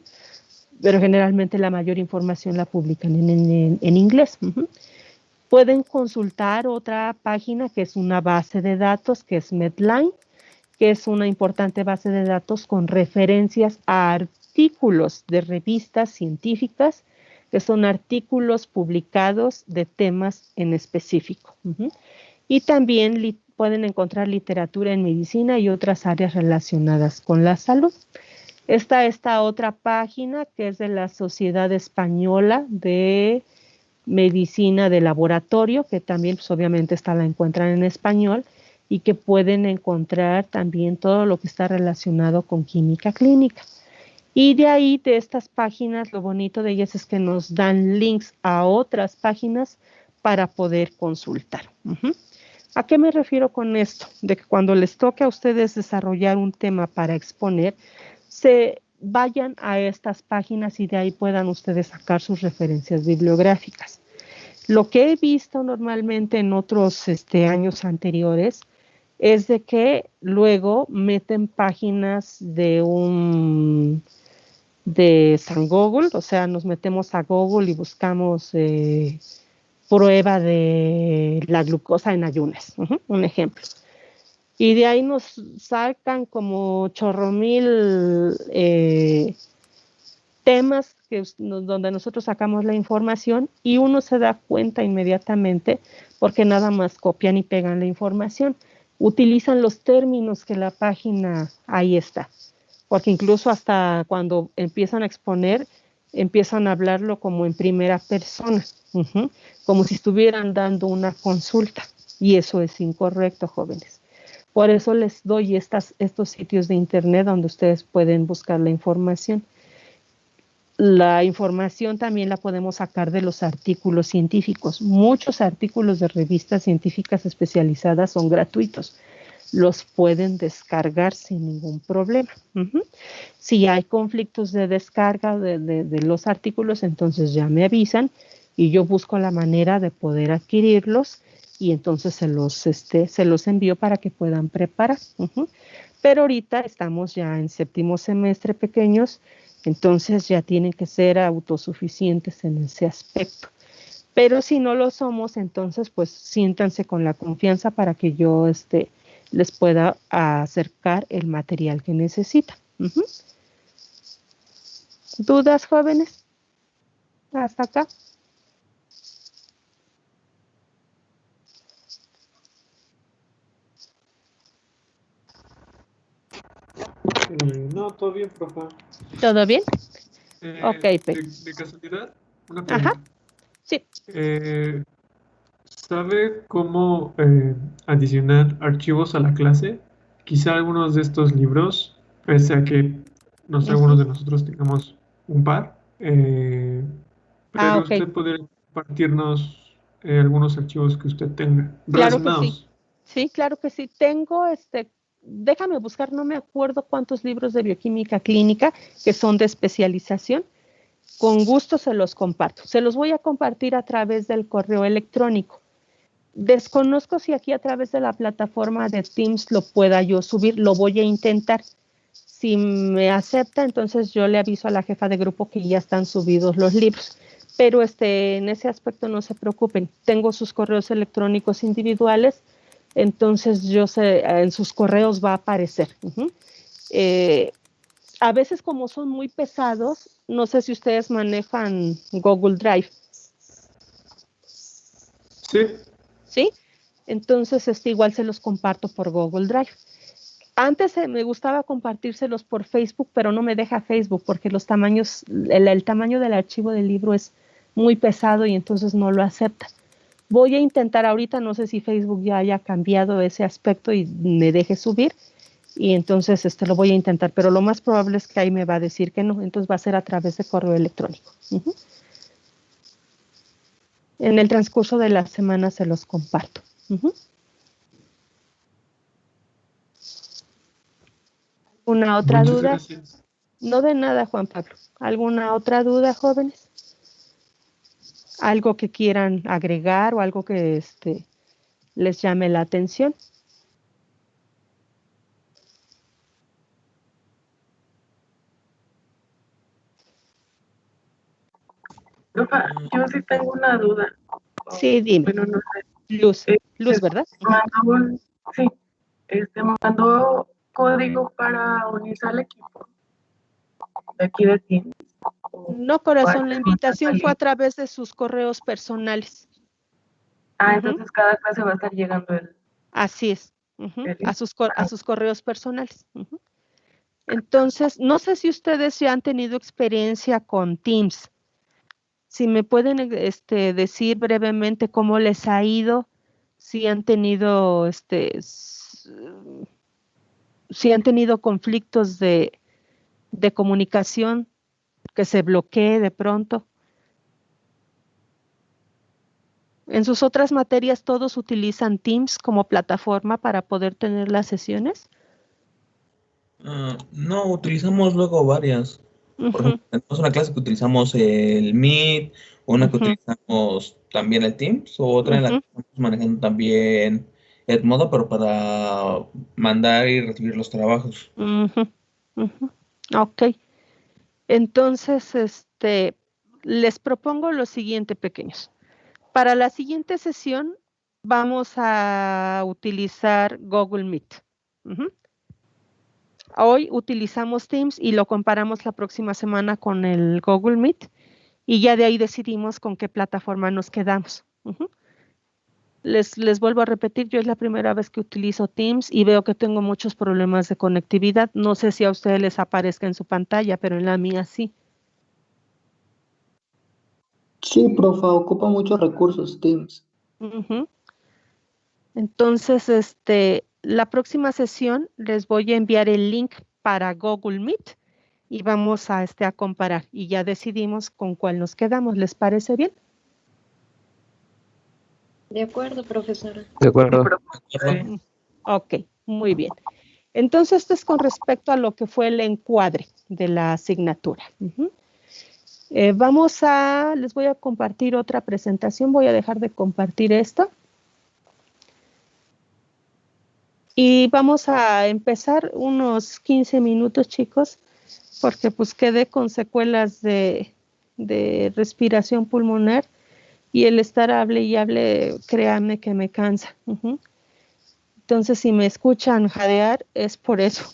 pero generalmente la mayor información la publican en inglés. Pueden consultar otra página que es una base de datos, que es Medline, que es una importante base de datos con referencias a artículos de revistas científicas, que son artículos publicados de temas en específico. Y también pueden encontrar literatura en medicina y otras áreas relacionadas con la salud. Está esta otra página que es de la Sociedad Española de Medicina de Laboratorio, que también pues, obviamente la encuentran en español, y que pueden encontrar también todo lo que está relacionado con química clínica. Y de ahí, de estas páginas, lo bonito de ellas es que nos dan links a otras páginas para poder consultar. ¿A qué me refiero con esto? De que cuando les toque a ustedes desarrollar un tema para exponer, se vayan a estas páginas y de ahí puedan ustedes sacar sus referencias bibliográficas. Lo que he visto normalmente en otros años anteriores es de que luego meten páginas de San Google, o sea, nos metemos a Google y buscamos prueba de la glucosa en ayunas, un ejemplo. Y de ahí nos sacan como chorromil temas donde nosotros sacamos la información y uno se da cuenta inmediatamente porque nada más copian y pegan la información. Utilizan los términos que la página ahí está, porque incluso hasta cuando empiezan a exponer, empiezan a hablarlo como en primera persona, como si estuvieran dando una consulta, y eso es incorrecto, jóvenes. Por eso les doy estos sitios de internet donde ustedes pueden buscar la información. La información también la podemos sacar de los artículos científicos. Muchos artículos de revistas científicas especializadas son gratuitos. Los pueden descargar sin ningún problema. Si hay conflictos de descarga de los artículos, entonces ya me avisan y yo busco la manera de poder adquirirlos y entonces se los envío para que puedan preparar. Pero ahorita estamos ya en séptimo semestre pequeños, entonces ya tienen que ser autosuficientes en ese aspecto. Pero si no lo somos, entonces pues siéntanse con la confianza para que yo les pueda acercar el material que necesitan. ¿Dudas, jóvenes? ¿Hasta acá? No, todo bien, profe. ¿Todo bien? Ok, de casualidad, una pregunta. Ajá, sí. ¿Sabe cómo adicionar archivos a la clase? Quizá algunos de estos libros, pese a que no sé, algunos de nosotros tengamos un par, pero Okay. usted podría compartirnos algunos archivos que usted tenga Claro que relacionados. sí. Sí, claro que sí. Tengo déjame buscar, no me acuerdo cuántos libros de bioquímica clínica que son de especialización. Con gusto se los comparto. Se los voy a compartir a través del correo electrónico. Desconozco si aquí a través de la plataforma de Teams lo pueda yo subir. Lo voy a intentar. Si me acepta, entonces yo le aviso a la jefa de grupo que ya están subidos los libros. Pero en ese aspecto no se preocupen. Tengo sus correos electrónicos individuales. Entonces yo sé, en sus correos va a aparecer. A veces como son muy pesados, no sé si ustedes manejan Google Drive. Sí. ¿Sí? Entonces igual se los comparto por Google Drive. Antes me gustaba compartírselos por Facebook, pero no me deja Facebook porque los tamaños, el tamaño del archivo del libro es muy pesado y entonces no lo acepta. Voy a intentar ahorita, no sé si Facebook ya haya cambiado ese aspecto y me deje subir, y entonces lo voy a intentar, pero lo más probable es que ahí me va a decir que no, entonces va a ser a través de correo electrónico. En el transcurso de la semana se los comparto. ¿Alguna otra Muchas duda? Gracias. No de nada, Juan Pablo. ¿Alguna otra duda, jóvenes? ¿Algo que quieran agregar o algo que les llame la atención? Yo sí tengo una duda. Sí, dime. Bueno, no sé. Luz, ¿verdad? Mandó código para unirse al equipo de aquí de Teams. No, corazón, la invitación fue a través de sus correos personales. Entonces cada clase va a estar llegando el... Así es, a sus correos personales. Entonces, no sé si ustedes ya han tenido experiencia con Teams. Si me pueden decir brevemente cómo les ha ido, si han tenido conflictos de comunicación, que se bloquee de pronto. En sus otras materias, ¿todos utilizan Teams como plataforma para poder tener las sesiones? No, utilizamos luego varias. Por ejemplo, tenemos una clase que utilizamos el Meet, una que utilizamos también el Teams, o otra en la que estamos manejando también Edmodo, pero para mandar y recibir los trabajos. Ok. Entonces, les propongo lo siguiente, pequeños. Para la siguiente sesión vamos a utilizar Google Meet. Hoy utilizamos Teams y lo comparamos la próxima semana con el Google Meet y ya de ahí decidimos con qué plataforma nos quedamos. Les vuelvo a repetir, yo es la primera vez que utilizo Teams y veo que tengo muchos problemas de conectividad. No sé si a ustedes les aparezca en su pantalla, pero en la mía sí. Sí, profa, ocupa muchos recursos Teams. Entonces, la próxima sesión les voy a enviar el link para Google Meet y vamos a comparar y ya decidimos con cuál nos quedamos. ¿Les parece bien? De acuerdo, profesora. De acuerdo. Ok, muy bien. Entonces, esto es con respecto a lo que fue el encuadre de la asignatura. Les voy a compartir otra presentación. Voy a dejar de compartir esto. Y vamos a empezar unos 15 minutos, chicos, porque pues quedé con secuelas de respiración pulmonar y el estar hable y hable, créanme que me cansa. Entonces, si me escuchan jadear, es por eso.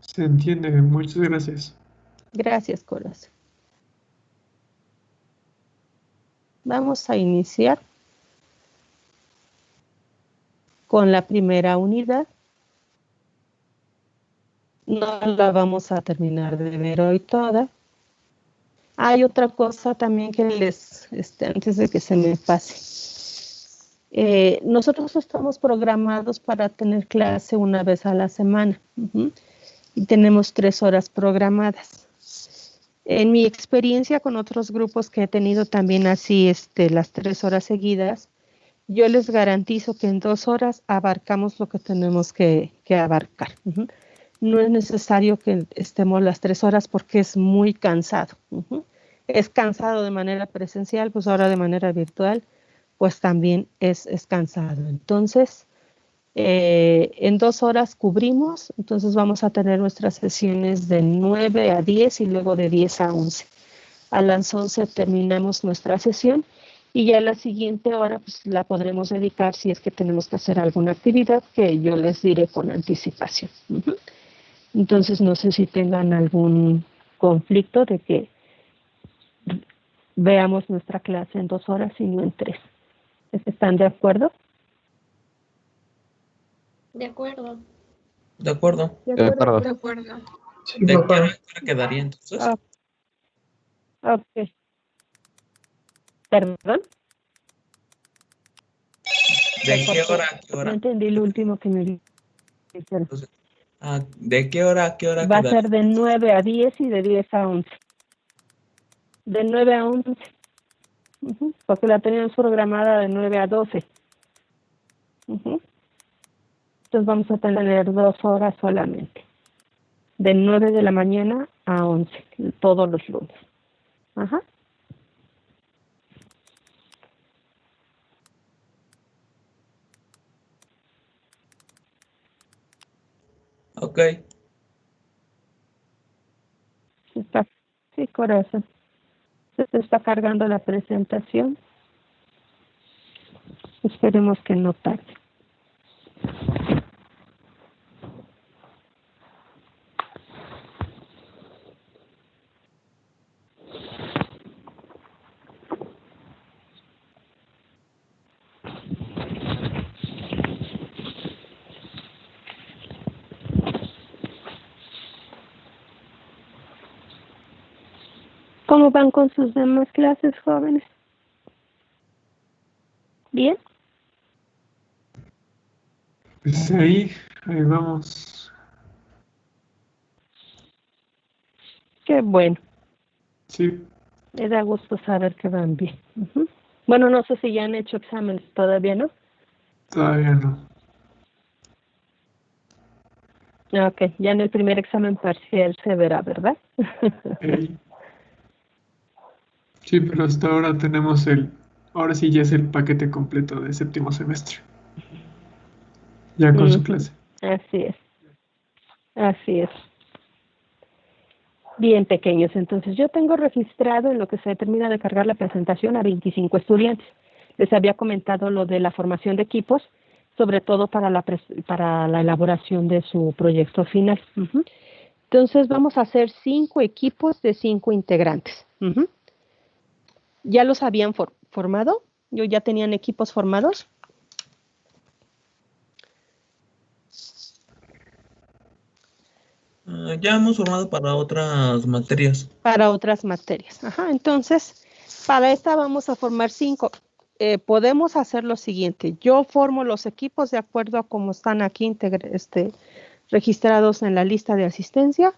Se entiende, muchas gracias. Gracias, corazón. Vamos a iniciar con la primera unidad. No la vamos a terminar de ver hoy toda. Hay otra cosa también que antes de que se me pase. Nosotros estamos programados para tener clase una vez a la semana. Y tenemos 3 horas programadas. En mi experiencia con otros grupos que he tenido también así las 3 horas seguidas, yo les garantizo que en 2 horas abarcamos lo que tenemos que abarcar. No es necesario que estemos las 3 horas porque es muy cansado. Es cansado de manera presencial, pues ahora de manera virtual, pues también es cansado. Entonces, en 2 horas cubrimos, entonces vamos a tener nuestras sesiones de 9 a 10 y luego de 10 a 11. A las 11 terminamos nuestra sesión y ya la siguiente hora pues, la podremos dedicar si es que tenemos que hacer alguna actividad que yo les diré con anticipación. Entonces no sé si tengan algún conflicto de que veamos nuestra clase en 2 horas y no en 3. ¿Están de acuerdo? De acuerdo. De acuerdo. De acuerdo. De acuerdo. Sí, ¿De qué profa. hora quedaría entonces? Ok. ¿Perdón? ¿De qué hora a qué No hora? entendí lo último que me dijeron. ¿De qué hora a qué hora Va a quedaría? ser de 9 a 10 y de 10 a 11. De 9 a 11. Porque la teníamos programada de 9 a 12. Entonces vamos a tener 2 horas solamente. de 9 de la mañana a 11, todos los lunes. Ajá. Ok. Sí, corazón. Se te está cargando la presentación. Esperemos que no tarde. ¿Cómo van con sus demás clases, jóvenes? ¿Bien? Pues ahí vamos. Qué bueno. Sí. Me da gusto saber que van bien. Ujú. Bueno, no sé si ya han hecho exámenes, todavía no. Todavía no. Ok, ya en el primer examen parcial se verá, ¿verdad? Sí, pero hasta ahora tenemos ahora sí ya es el paquete completo de séptimo semestre. Ya con su clase. Así es. Así es. Bien, pequeños. Entonces, yo tengo registrado en lo que se termina de cargar la presentación a 25 estudiantes. Les había comentado lo de la formación de equipos, sobre todo para la elaboración de su proyecto final. Ujú. Entonces, vamos a hacer 5 equipos de 5 integrantes. Ujú. ¿Ya los habían formado? ¿Ya tenían equipos formados? Ya hemos formado para otras materias. Para otras materias. Ajá, entonces, para esta vamos a formar 5. Podemos hacer lo siguiente. Yo formo los equipos de acuerdo a cómo están aquí registrados en la lista de asistencia,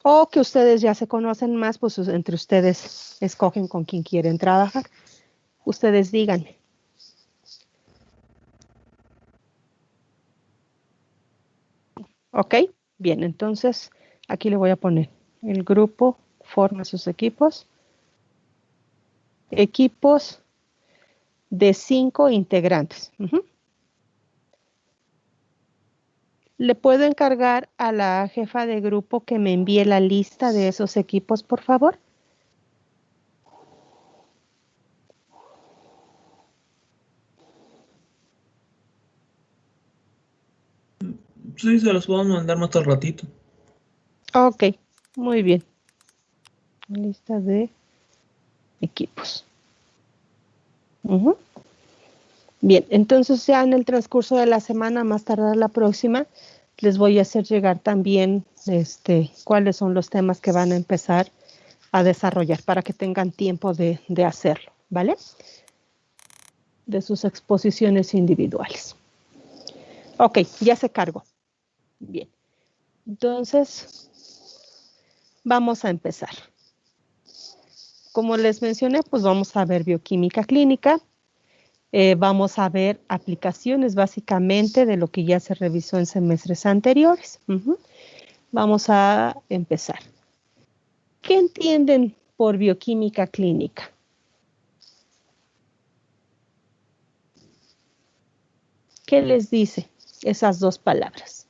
o que ustedes ya se conocen más, pues entre ustedes escogen con quién quieren trabajar. Ustedes díganme. Ok, bien, entonces aquí le voy a poner el grupo forma sus equipos. Equipos de 5 integrantes. Uh-huh. ¿Le puedo encargar a la jefa de grupo que me envíe la lista de esos equipos, por favor? Sí, se los puedo mandar más al ratito. Ok, muy bien. Lista de equipos. Uh-huh. Bien, entonces ya en el transcurso de la semana, más tardar la próxima, les voy a hacer llegar también cuáles son los temas que van a empezar a desarrollar para que tengan tiempo de hacerlo, ¿vale? De sus exposiciones individuales. Ok, ya se cargó. Bien. Entonces, vamos a empezar. Como les mencioné, pues vamos a ver bioquímica clínica. Vamos a ver aplicaciones básicamente de lo que ya se revisó en semestres anteriores. Uh-huh. Vamos a empezar. ¿Qué entienden por bioquímica clínica? ¿Qué les dice esas dos palabras?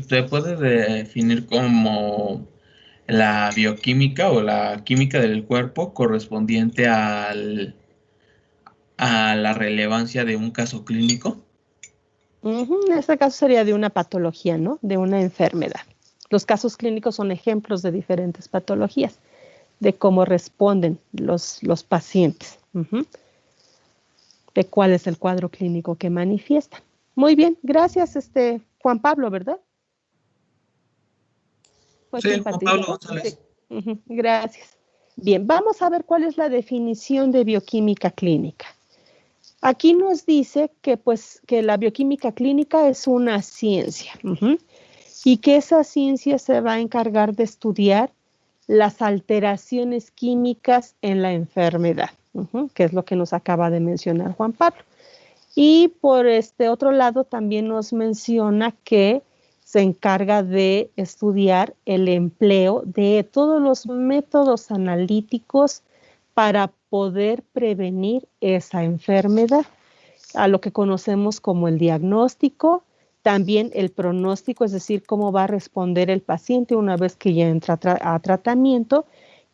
Se puede definir como la bioquímica o la química del cuerpo correspondiente a la relevancia de un caso clínico. En este caso sería de una patología, ¿no? De una enfermedad. Los casos clínicos son ejemplos de diferentes patologías, de cómo responden los pacientes, de cuál es el cuadro clínico que manifiesta. Muy bien, gracias, Juan Pablo, ¿verdad? Pues sí, Juan Pablo González. Sí. Gracias. Bien, vamos a ver cuál es la definición de bioquímica clínica. Aquí nos dice que la bioquímica clínica es una ciencia y que esa ciencia se va a encargar de estudiar las alteraciones químicas en la enfermedad, que es lo que nos acaba de mencionar Juan Pablo. Y por este otro lado también nos menciona que se encarga de estudiar el empleo de todos los métodos analíticos para poder prevenir esa enfermedad, a lo que conocemos como el diagnóstico, también el pronóstico, es decir, cómo va a responder el paciente una vez que ya entra a tratamiento,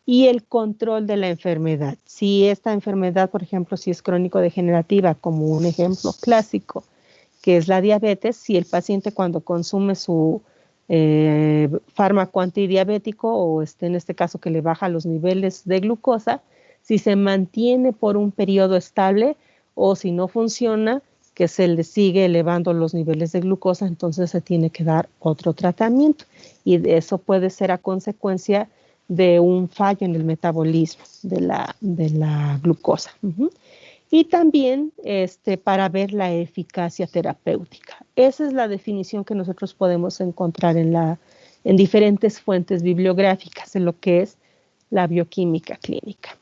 y el control de la enfermedad. Si esta enfermedad, por ejemplo, si es crónico-degenerativa, como un ejemplo clásico, que es la diabetes, si el paciente cuando consume su fármaco antidiabético o en este caso que le baja los niveles de glucosa, si se mantiene por un periodo estable o si no funciona, que se le sigue elevando los niveles de glucosa, entonces se tiene que dar otro tratamiento. Y eso puede ser a consecuencia de un fallo en el metabolismo de la glucosa. Y también para ver la eficacia terapéutica. Esa es la definición que nosotros podemos encontrar en diferentes fuentes bibliográficas en lo que es la bioquímica clínica.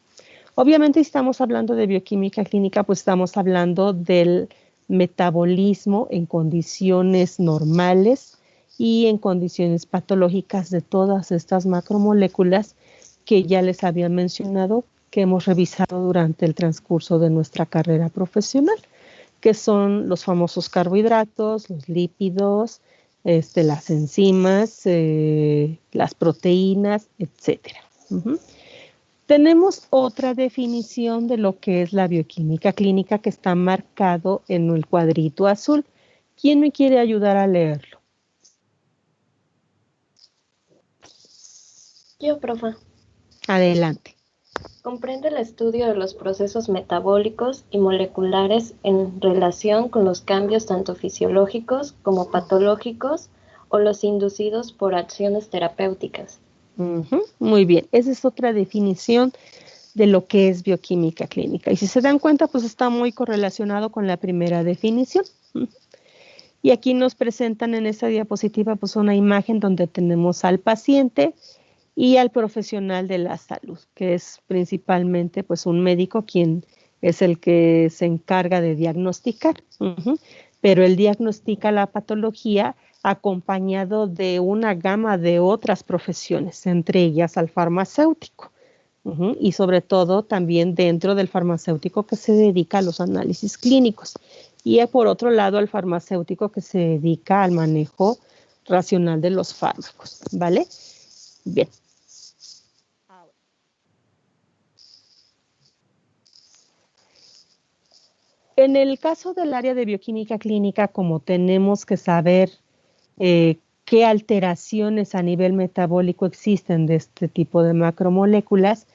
Obviamente, si estamos hablando de bioquímica clínica, pues estamos hablando del metabolismo en condiciones normales y en condiciones patológicas de todas estas macromoléculas que ya les había mencionado, que hemos revisado durante el transcurso de nuestra carrera profesional, que son los famosos carbohidratos, los lípidos, las enzimas, las proteínas, etc. Tenemos otra definición de lo que es la bioquímica clínica que está marcado en el cuadrito azul. ¿Quién me quiere ayudar a leerlo? Yo, profa. Adelante. Comprende el estudio de los procesos metabólicos y moleculares en relación con los cambios tanto fisiológicos como patológicos o los inducidos por acciones terapéuticas. Muy bien, esa es otra definición de lo que es bioquímica clínica. Y si se dan cuenta, pues está muy correlacionado con la primera definición. Y aquí nos presentan en esta diapositiva pues una imagen donde tenemos al paciente y al profesional de la salud, que es principalmente pues un médico quien es el que se encarga de diagnosticar, pero él diagnostica la patología acompañado de una gama de otras profesiones, entre ellas al farmacéutico, y sobre todo también dentro del farmacéutico que se dedica a los análisis clínicos, y por otro lado al farmacéutico que se dedica al manejo racional de los fármacos, ¿vale? Bien. En el caso del área de bioquímica clínica, como tenemos que saber qué alteraciones a nivel metabólico existen de este tipo de macromoléculas,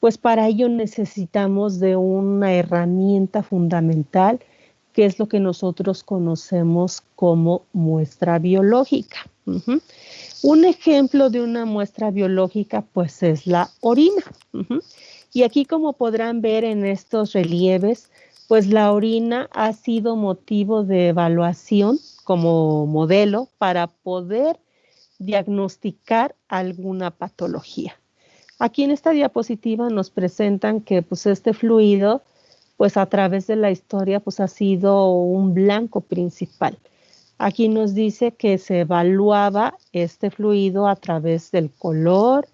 pues para ello necesitamos de una herramienta fundamental, que es lo que nosotros conocemos como muestra biológica. Un ejemplo de una muestra biológica, pues es la orina. Y aquí, como podrán ver en estos relieves, pues la orina ha sido motivo de evaluación como modelo para poder diagnosticar alguna patología. Aquí en esta diapositiva nos presentan que pues este fluido, pues a través de la historia, pues ha sido un blanco principal. Aquí nos dice que se evaluaba este fluido a través del color,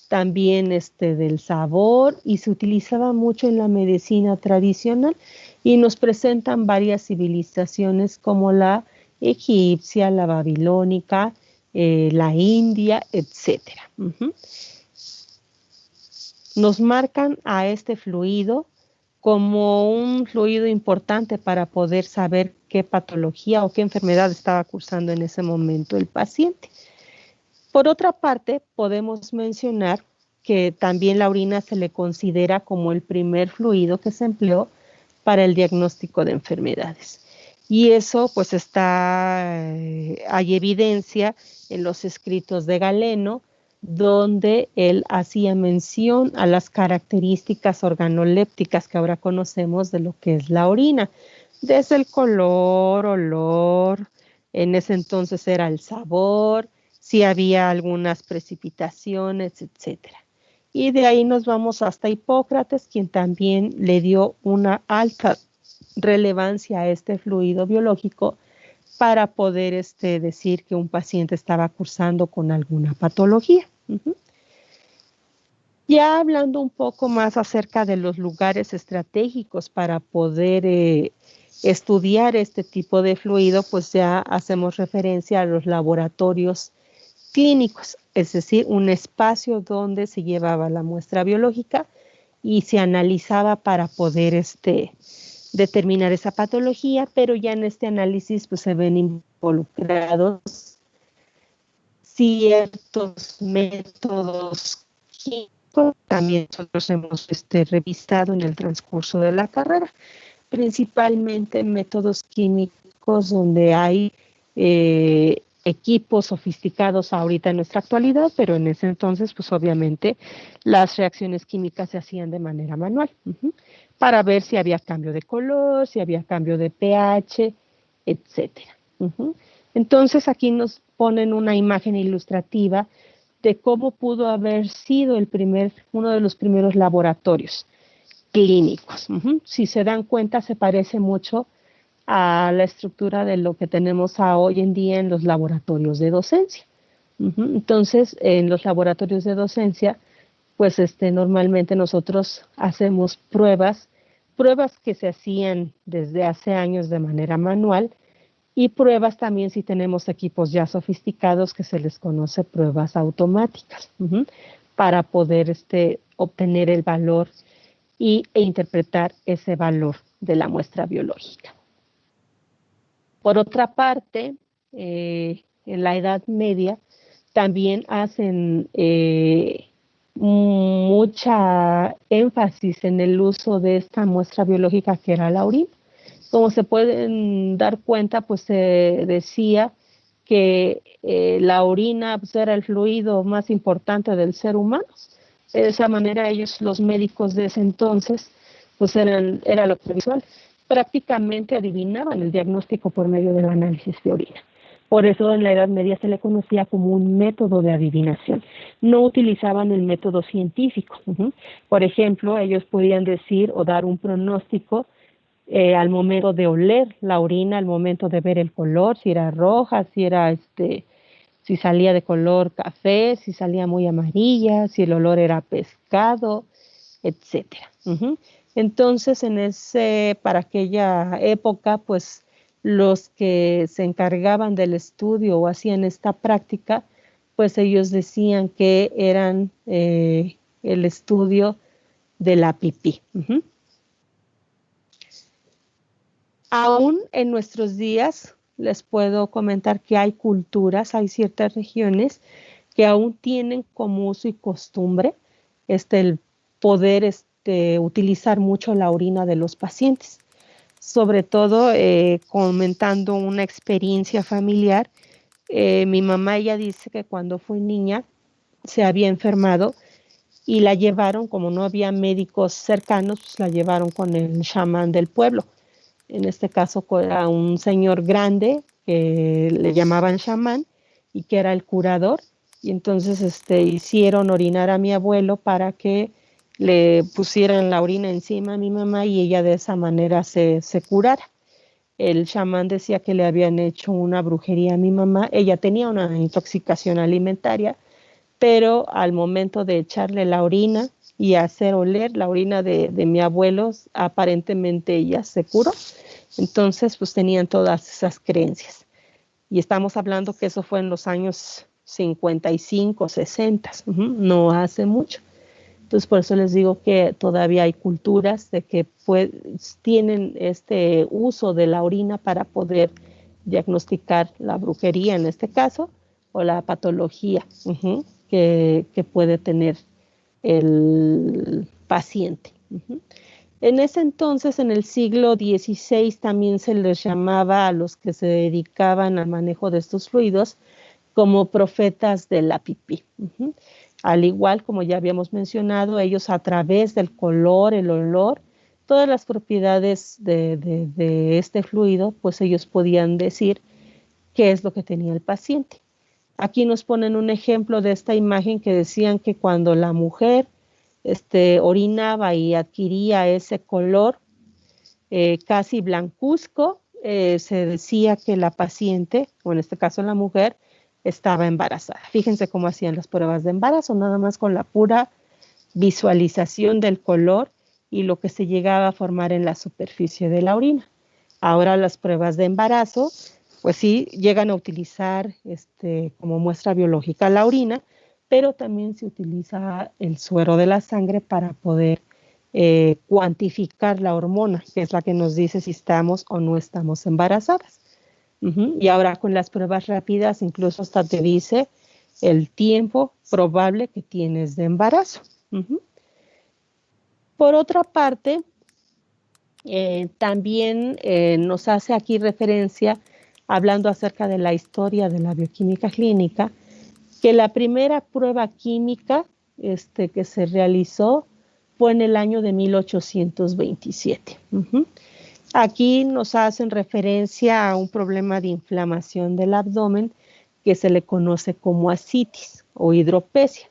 también del sabor, y se utilizaba mucho en la medicina tradicional, y nos presentan varias civilizaciones como la egipcia, la babilónica, la india, etc. Nos marcan a este fluido como un fluido importante para poder saber qué patología o qué enfermedad estaba cursando en ese momento el paciente. Por otra parte, podemos mencionar que también la orina se le considera como el primer fluido que se empleó para el diagnóstico de enfermedades. Y eso pues hay evidencia en los escritos de Galeno, donde él hacía mención a las características organolépticas que ahora conocemos de lo que es la orina, desde el color, olor, en ese entonces era el sabor, si había algunas precipitaciones, etc. Y de ahí nos vamos hasta Hipócrates, quien también le dio una alta relevancia a este fluido biológico para poder decir que un paciente estaba cursando con alguna patología. Ya hablando un poco más acerca de los lugares estratégicos para poder estudiar este tipo de fluido, pues ya hacemos referencia a los laboratorios clínicos, es decir, un espacio donde se llevaba la muestra biológica y se analizaba para poder determinar esa patología, pero ya en este análisis pues se ven involucrados ciertos métodos químicos. También nosotros hemos revisado en el transcurso de la carrera, principalmente métodos químicos donde hay equipos sofisticados ahorita en nuestra actualidad, pero en ese entonces, pues obviamente, las reacciones químicas se hacían de manera manual, para ver si había cambio de color, si había cambio de pH, etcétera. Entonces, aquí nos ponen una imagen ilustrativa de cómo pudo haber sido uno de los primeros laboratorios clínicos. Si se dan cuenta, se parece mucho a la estructura de lo que tenemos hoy en día en los laboratorios de docencia. Entonces, en los laboratorios de docencia, pues normalmente nosotros hacemos pruebas que se hacían desde hace años de manera manual, y pruebas también si tenemos equipos ya sofisticados que se les conoce pruebas automáticas, para poder obtener el valor e interpretar ese valor de la muestra biológica. Por otra parte, en la Edad Media también hacen mucha énfasis en el uso de esta muestra biológica que era la orina. Como se pueden dar cuenta, pues se decía que la orina pues, era el fluido más importante del ser humano. De esa manera ellos, los médicos de ese entonces, pues era lo visual. Prácticamente adivinaban el diagnóstico por medio del análisis de orina. Por eso en la Edad Media se le conocía como un método de adivinación. No utilizaban el método científico. Por ejemplo, ellos podían decir o dar un pronóstico al momento de oler la orina, al momento de ver el color, si era roja, si salía de color café, si salía muy amarilla, si el olor era pescado, etcétera. Entonces, para aquella época, pues los que se encargaban del estudio o hacían esta práctica, pues ellos decían que eran el estudio de la pipí. Aún en nuestros días, les puedo comentar que hay culturas, hay ciertas regiones que aún tienen como uso y costumbre el poder utilizar mucho la orina de los pacientes. Sobre todo, comentando una experiencia familiar, mi mamá, ella dice que cuando fue niña se había enfermado y la llevaron, como no había médicos cercanos, pues la llevaron con el chamán del pueblo. En este caso era un señor grande que le llamaban chamán y que era el curador. Y entonces hicieron orinar a mi abuelo para que le pusieran la orina encima a mi mamá y ella de esa manera se curara. El chamán decía que le habían hecho una brujería a mi mamá. Ella tenía una intoxicación alimentaria, pero al momento de echarle la orina y hacer oler la orina de mi abuelo, aparentemente ella se curó. Entonces, pues tenían todas esas creencias. Y estamos hablando que eso fue en los años 55, 60, no hace mucho. Entonces, por eso les digo que todavía hay culturas de que tienen este uso de la orina para poder diagnosticar la brujería en este caso, o la patología que puede tener el paciente. En ese entonces, en el siglo XVI, también se les llamaba a los que se dedicaban al manejo de estos fluidos como profetas de la pipí. Al igual, como ya habíamos mencionado, ellos a través del color, el olor, todas las propiedades de este fluido, pues ellos podían decir qué es lo que tenía el paciente. Aquí nos ponen un ejemplo de esta imagen que decían que cuando la mujer orinaba y adquiría ese color, casi blancuzco, se decía que la paciente, o en este caso la mujer, estaba embarazada. Fíjense cómo hacían las pruebas de embarazo, nada más con la pura visualización del color y lo que se llegaba a formar en la superficie de la orina. Ahora las pruebas de embarazo, pues sí, llegan a utilizar como muestra biológica la orina, pero también se utiliza el suero de la sangre para poder cuantificar la hormona, que es la que nos dice si estamos o no estamos embarazadas. Y ahora con las pruebas rápidas, incluso hasta te dice el tiempo probable que tienes de embarazo. Por otra parte, también nos hace aquí referencia, hablando acerca de la historia de la bioquímica clínica, que la primera prueba química que se realizó fue en el año de 1827. Aquí nos hacen referencia a un problema de inflamación del abdomen que se le conoce como ascitis o hidropesia,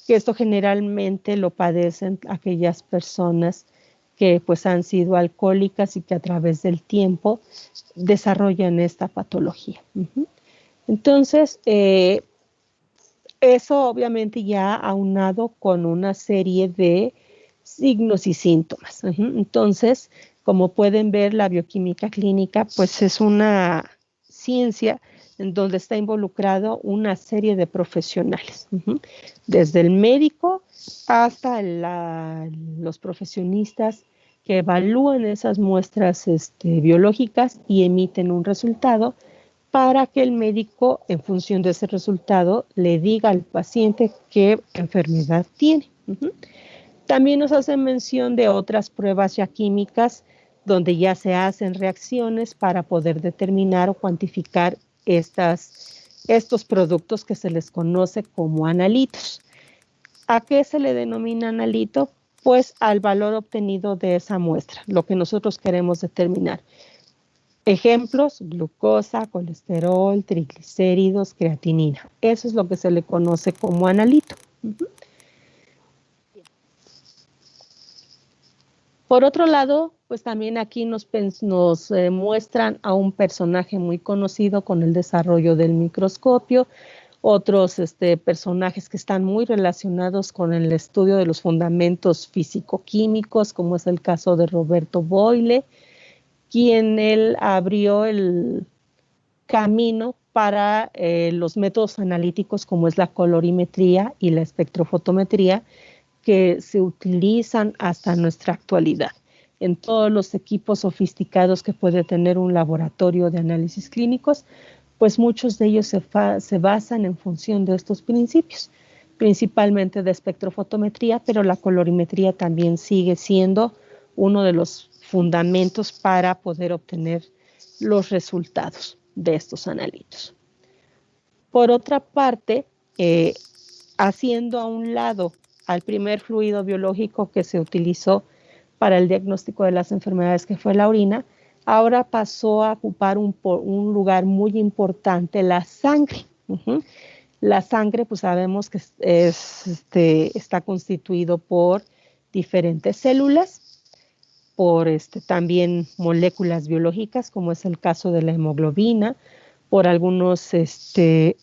que esto generalmente lo padecen aquellas personas que pues han sido alcohólicas y que a través del tiempo desarrollan esta patología. Entonces, eso obviamente ya aunado con una serie de signos y síntomas. Entonces, como pueden ver, la bioquímica clínica pues es una ciencia en donde está involucrado una serie de profesionales, desde el médico hasta los profesionistas que evalúan esas muestras biológicas y emiten un resultado para que el médico, en función de ese resultado, le diga al paciente qué enfermedad tiene. También nos hacen mención de otras pruebas ya químicas donde ya se hacen reacciones para poder determinar o cuantificar estos productos que se les conoce como analitos. ¿A qué se le denomina analito? Pues al valor obtenido de esa muestra, lo que nosotros queremos determinar. Ejemplos: glucosa, colesterol, triglicéridos, creatinina. Eso es lo que se le conoce como analito. Por otro lado, pues también aquí nos muestran a un personaje muy conocido con el desarrollo del microscopio, otros personajes que están muy relacionados con el estudio de los fundamentos físico-químicos, como es el caso de Roberto Boyle, quien él abrió el camino para los métodos analíticos como es la colorimetría y la espectrofotometría, que se utilizan hasta nuestra actualidad en todos los equipos sofisticados que puede tener un laboratorio de análisis clínicos, pues muchos de ellos se basan en función de estos principios, principalmente de espectrofotometría, pero la colorimetría también sigue siendo uno de los fundamentos para poder obtener los resultados de estos analitos. Por otra parte, haciendo a un lado al primer fluido biológico que se utilizó para el diagnóstico de las enfermedades, que fue la orina, ahora pasó a ocupar un lugar muy importante la sangre. La sangre, pues sabemos que está constituido por diferentes células, por también moléculas biológicas, como es el caso de la hemoglobina, por algunos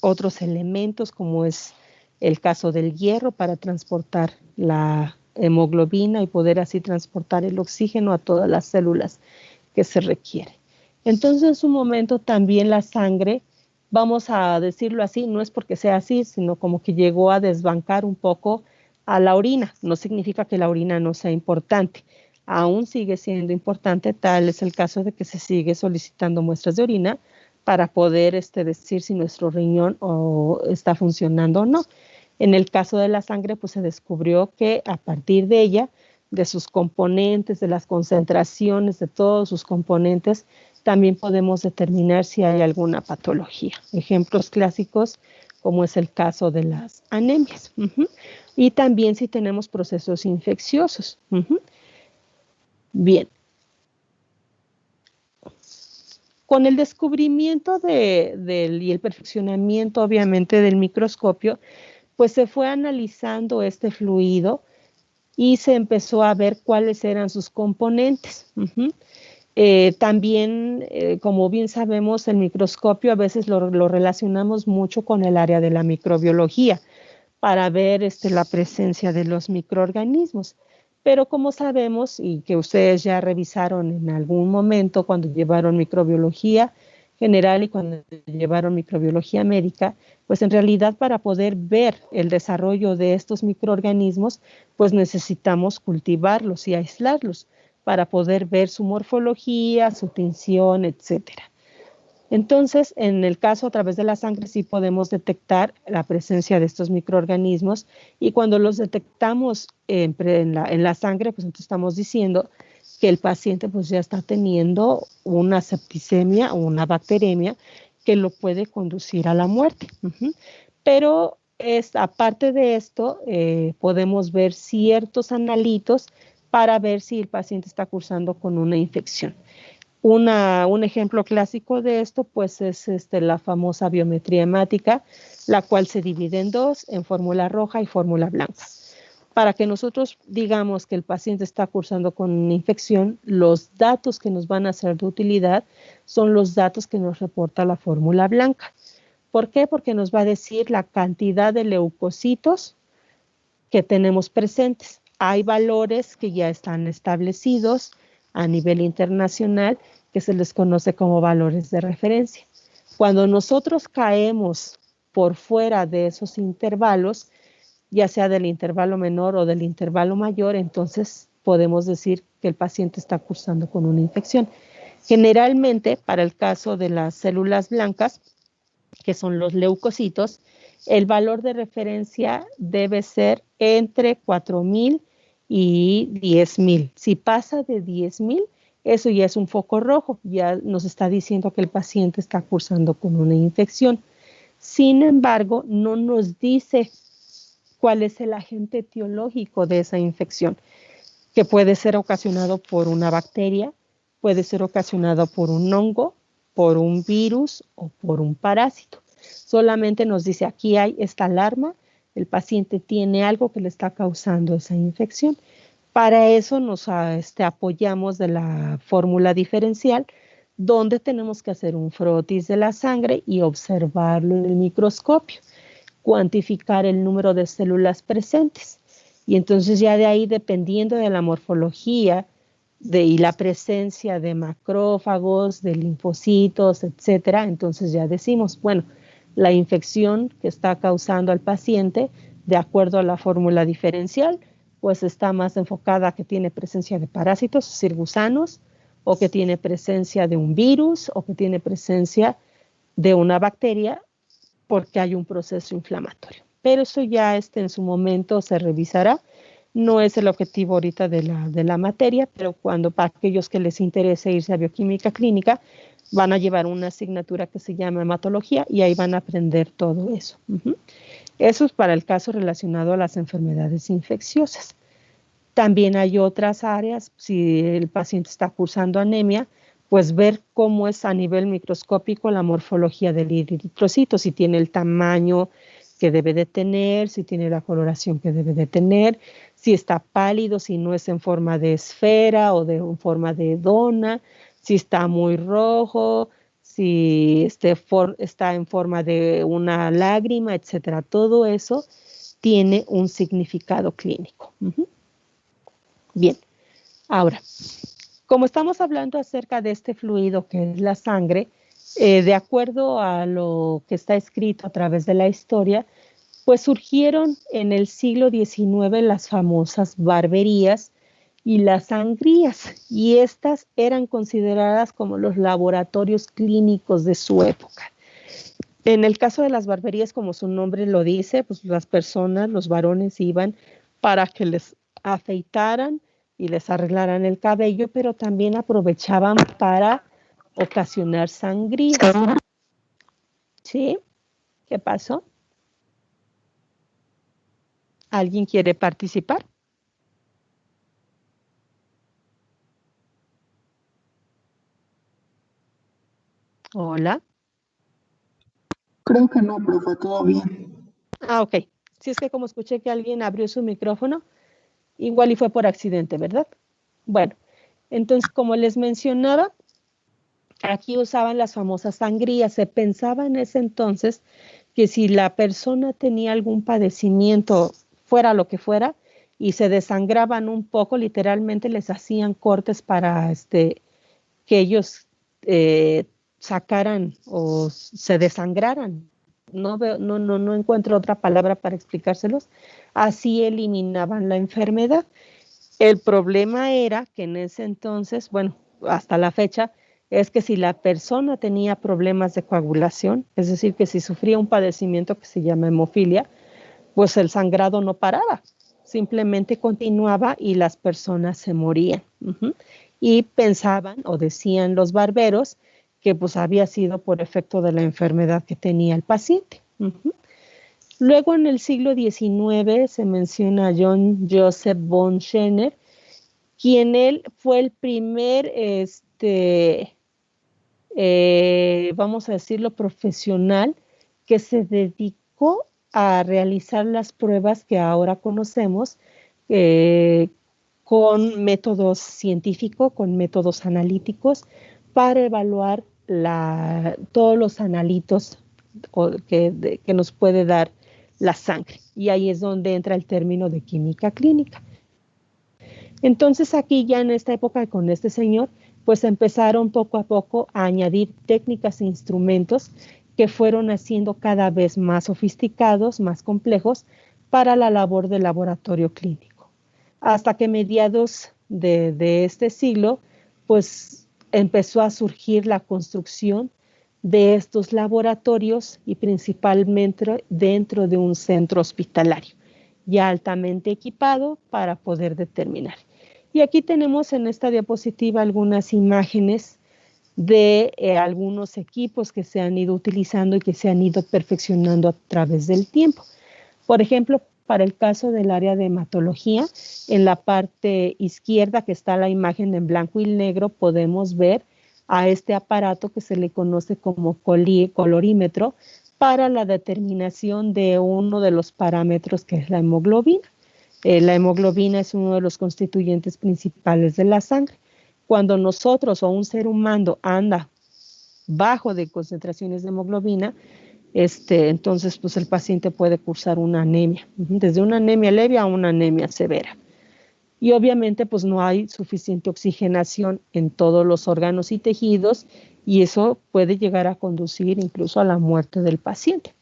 otros elementos, como es el caso del hierro, para transportar la hemoglobina y poder así transportar el oxígeno a todas las células que se requiere. Entonces, en su momento también la sangre, vamos a decirlo así, no es porque sea así, sino como que llegó a desbancar un poco a la orina. No significa que la orina no sea importante, aún sigue siendo importante. Tal es el caso de que se sigue solicitando muestras de orina para poder decir si nuestro riñón está funcionando o no. En el caso de la sangre, pues se descubrió que a partir de ella, de sus componentes, de las concentraciones de todos sus componentes, también podemos determinar si hay alguna patología. Ejemplos clásicos, como es el caso de las anemias. Y también si tenemos procesos infecciosos. Bien. Con el descubrimiento y el perfeccionamiento, obviamente, del microscopio, pues se fue analizando este fluido y se empezó a ver cuáles eran sus componentes. También, como bien sabemos, el microscopio a veces lo relacionamos mucho con el área de la microbiología para ver la presencia de los microorganismos. Pero como sabemos, y que ustedes ya revisaron en algún momento cuando llevaron microbiología general y cuando llevaron microbiología médica, pues en realidad para poder ver el desarrollo de estos microorganismos, pues necesitamos cultivarlos y aislarlos para poder ver su morfología, su tinción, etcétera. Entonces, en el caso a través de la sangre sí podemos detectar la presencia de estos microorganismos y cuando los detectamos en la sangre, pues entonces estamos diciendo que el paciente pues ya está teniendo una septicemia o una bacteremia que lo puede conducir a la muerte. Pero aparte de esto, podemos ver ciertos analitos para ver si el paciente está cursando con una infección. Un ejemplo clásico de esto pues es la famosa biometría hemática, la cual se divide en dos, en fórmula roja y fórmula blanca. Para que nosotros digamos que el paciente está cursando con una infección, los datos que nos van a ser de utilidad son los datos que nos reporta la fórmula blanca. ¿Por qué? Porque nos va a decir la cantidad de leucocitos que tenemos presentes. Hay valores que ya están establecidos a nivel internacional que se les conoce como valores de referencia. Cuando nosotros caemos por fuera de esos intervalos, ya sea del intervalo menor o del intervalo mayor, entonces podemos decir que el paciente está cursando con una infección. Generalmente, para el caso de las células blancas, que son los leucocitos, el valor de referencia debe ser entre 4,000 y 10,000. Si pasa de 10,000, eso ya es un foco rojo, ya nos está diciendo que el paciente está cursando con una infección. Sin embargo, no nos dice cuál es el agente etiológico de esa infección, que puede ser ocasionado por una bacteria, puede ser ocasionado por un hongo, por un virus o por un parásito. Solamente nos dice aquí hay esta alarma, el paciente tiene algo que le está causando esa infección. Para eso nos apoyamos de la fórmula diferencial, donde tenemos que hacer un frotis de la sangre y observarlo en el microscopio, cuantificar el número de células presentes. Y entonces ya de ahí, dependiendo de la morfología y la presencia de macrófagos, de linfocitos, etcétera, entonces ya decimos, bueno, la infección que está causando al paciente, de acuerdo a la fórmula diferencial, pues está más enfocada a que tiene presencia de parásitos, es decir, gusanos, o que tiene presencia de un virus, o que tiene presencia de una bacteria, porque hay un proceso inflamatorio. Pero eso ya en su momento se revisará. No es el objetivo ahorita de la materia, pero para aquellos que les interese irse a bioquímica clínica, van a llevar una asignatura que se llama hematología y ahí van a aprender todo eso. Eso es para el caso relacionado a las enfermedades infecciosas. También hay otras áreas, si el paciente está cursando anemia, pues ver cómo es a nivel microscópico la morfología del eritrocito, si tiene el tamaño que debe de tener, si tiene la coloración que debe de tener, si está pálido, si no es en forma de esfera o en forma de dona, si está muy rojo, si está en forma de una lágrima, etcétera. Todo eso tiene un significado clínico. Bien, ahora, como estamos hablando acerca de este fluido que es la sangre, de acuerdo a lo que está escrito a través de la historia, pues surgieron en el siglo XIX las famosas barberías y las sangrías, y estas eran consideradas como los laboratorios clínicos de su época. En el caso de las barberías, como su nombre lo dice, pues las personas, los varones iban para que les afeitaran y les arreglaran el cabello, pero también aprovechaban para ocasionar sangrías. ¿Sí? ¿Qué pasó? ¿Alguien quiere participar? Hola. Creo que no, profe, todo bien. Ok. Si es que como escuché que alguien abrió su micrófono, igual y fue por accidente, ¿verdad? Bueno, Entonces, como les mencionaba, aquí usaban las famosas sangrías. Se pensaba en ese entonces que si la persona tenía algún padecimiento, fuera lo que fuera, y se desangraban un poco, literalmente les hacían cortes para que ellos sacaran o se desangraran. No encuentro otra palabra para explicárselos. Así eliminaban la enfermedad. El problema era que en ese entonces, bueno, hasta la fecha, es que si la persona tenía problemas de coagulación, es decir, que si sufría un padecimiento que se llama hemofilia, pues el sangrado no paraba, simplemente continuaba y las personas se morían. Y pensaban o decían los barberos que pues había sido por efecto de la enfermedad que tenía el paciente. Luego en el siglo XIX se menciona a John Joseph von Schenner, quien él fue el primer, vamos a decirlo, profesional que se dedicó a realizar las pruebas que ahora conocemos con métodos científicos, con métodos analíticos, para evaluar todos los analitos que nos puede dar la sangre. Y ahí es donde entra el término de química clínica. Entonces aquí ya en esta época con este señor, pues empezaron poco a poco a añadir técnicas e instrumentos que fueron haciendo cada vez más sofisticados, más complejos para la labor del laboratorio clínico. Hasta que mediados de este siglo, pues empezó a surgir la construcción de estos laboratorios y principalmente dentro de un centro hospitalario, ya altamente equipado para poder determinar. Y aquí tenemos en esta diapositiva algunas imágenes de algunos equipos que se han ido utilizando y que se han ido perfeccionando a través del tiempo. Por ejemplo, para el caso del área de hematología, en la parte izquierda que está la imagen en blanco y negro, podemos ver a este aparato que se le conoce como colorímetro para la determinación de uno de los parámetros que es la hemoglobina. La hemoglobina es uno de los constituyentes principales de la sangre. Cuando nosotros o un ser humano anda bajo de concentraciones de hemoglobina, entonces pues el paciente puede cursar una anemia, desde una anemia leve a una anemia severa. Y obviamente pues no hay suficiente oxigenación en todos los órganos y tejidos y eso puede llegar a conducir incluso a la muerte del paciente.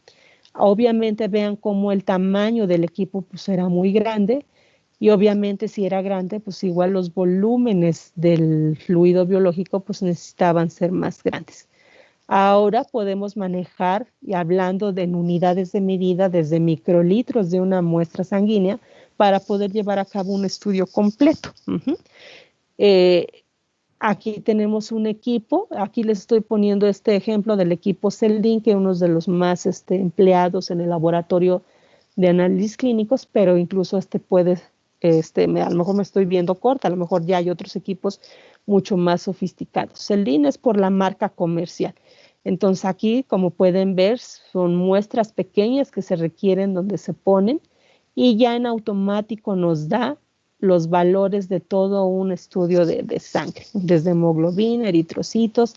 Obviamente vean cómo el tamaño del equipo pues era muy grande y obviamente si era grande pues igual los volúmenes del fluido biológico pues necesitaban ser más grandes. Ahora podemos manejar, y hablando en unidades de medida, desde microlitros de una muestra sanguínea para poder llevar a cabo un estudio completo. Aquí tenemos un equipo, aquí les estoy poniendo este ejemplo del equipo Celdin, que es uno de los más empleados en el laboratorio de análisis clínicos, pero incluso puede, a lo mejor me estoy viendo corta, a lo mejor ya hay otros equipos mucho más sofisticados. Celdin es por la marca comercial. Entonces aquí, como pueden ver, son muestras pequeñas que se requieren donde se ponen y ya en automático nos da los valores de todo un estudio de sangre, desde hemoglobina, eritrocitos,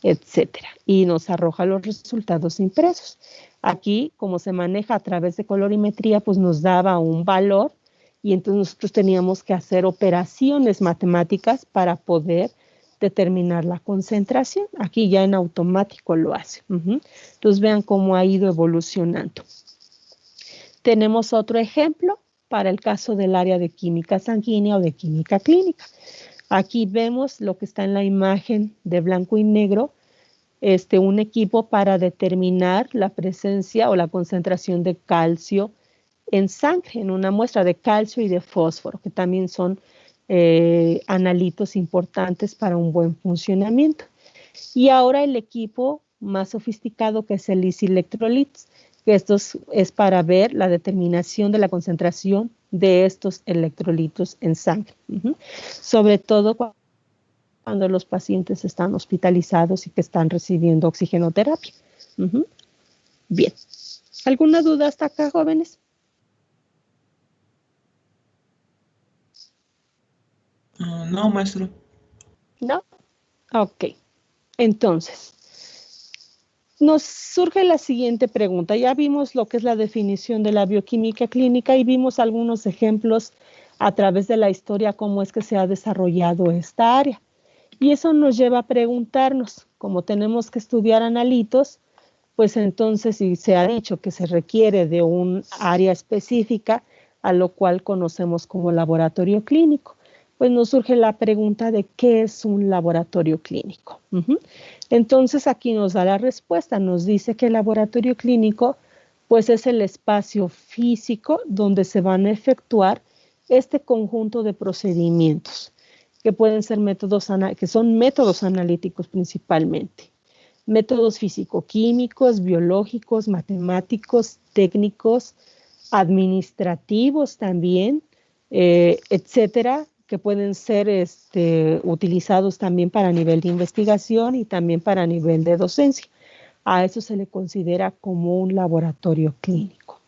etcétera, y nos arroja los resultados impresos. Aquí, como se maneja a través de colorimetría, pues nos daba un valor y entonces nosotros teníamos que hacer operaciones matemáticas para poder determinar la concentración. Aquí ya en automático lo hace. Entonces vean cómo ha ido evolucionando. Tenemos otro ejemplo para el caso del área de química sanguínea o de química clínica. Aquí vemos lo que está en la imagen de blanco y negro, un equipo para determinar la presencia o la concentración de calcio en sangre, en una muestra de calcio y de fósforo, que también son analitos importantes para un buen funcionamiento. Y ahora el equipo más sofisticado que es el Easy Electrolytes, que esto es para ver la determinación de la concentración de estos electrolitos en sangre. Sobre todo cuando los pacientes están hospitalizados y que están recibiendo oxigenoterapia. Bien. ¿Alguna duda hasta acá, jóvenes? No, maestro. ¿No? Ok. Entonces, nos surge la siguiente pregunta. Ya vimos lo que es la definición de la bioquímica clínica y vimos algunos ejemplos a través de la historia cómo es que se ha desarrollado esta área. Y eso nos lleva a preguntarnos, como tenemos que estudiar analitos, pues entonces si se ha dicho que se requiere de un área específica, a lo cual conocemos como laboratorio clínico, pues nos surge la pregunta de qué es un laboratorio clínico. Entonces aquí nos da la respuesta, nos dice que el laboratorio clínico pues es el espacio físico donde se van a efectuar este conjunto de procedimientos que pueden ser que son métodos analíticos principalmente, métodos físico-químicos, biológicos, matemáticos, técnicos, administrativos también, etcétera, que pueden ser utilizados también para nivel de investigación y también para nivel de docencia. A eso se le considera como un laboratorio clínico.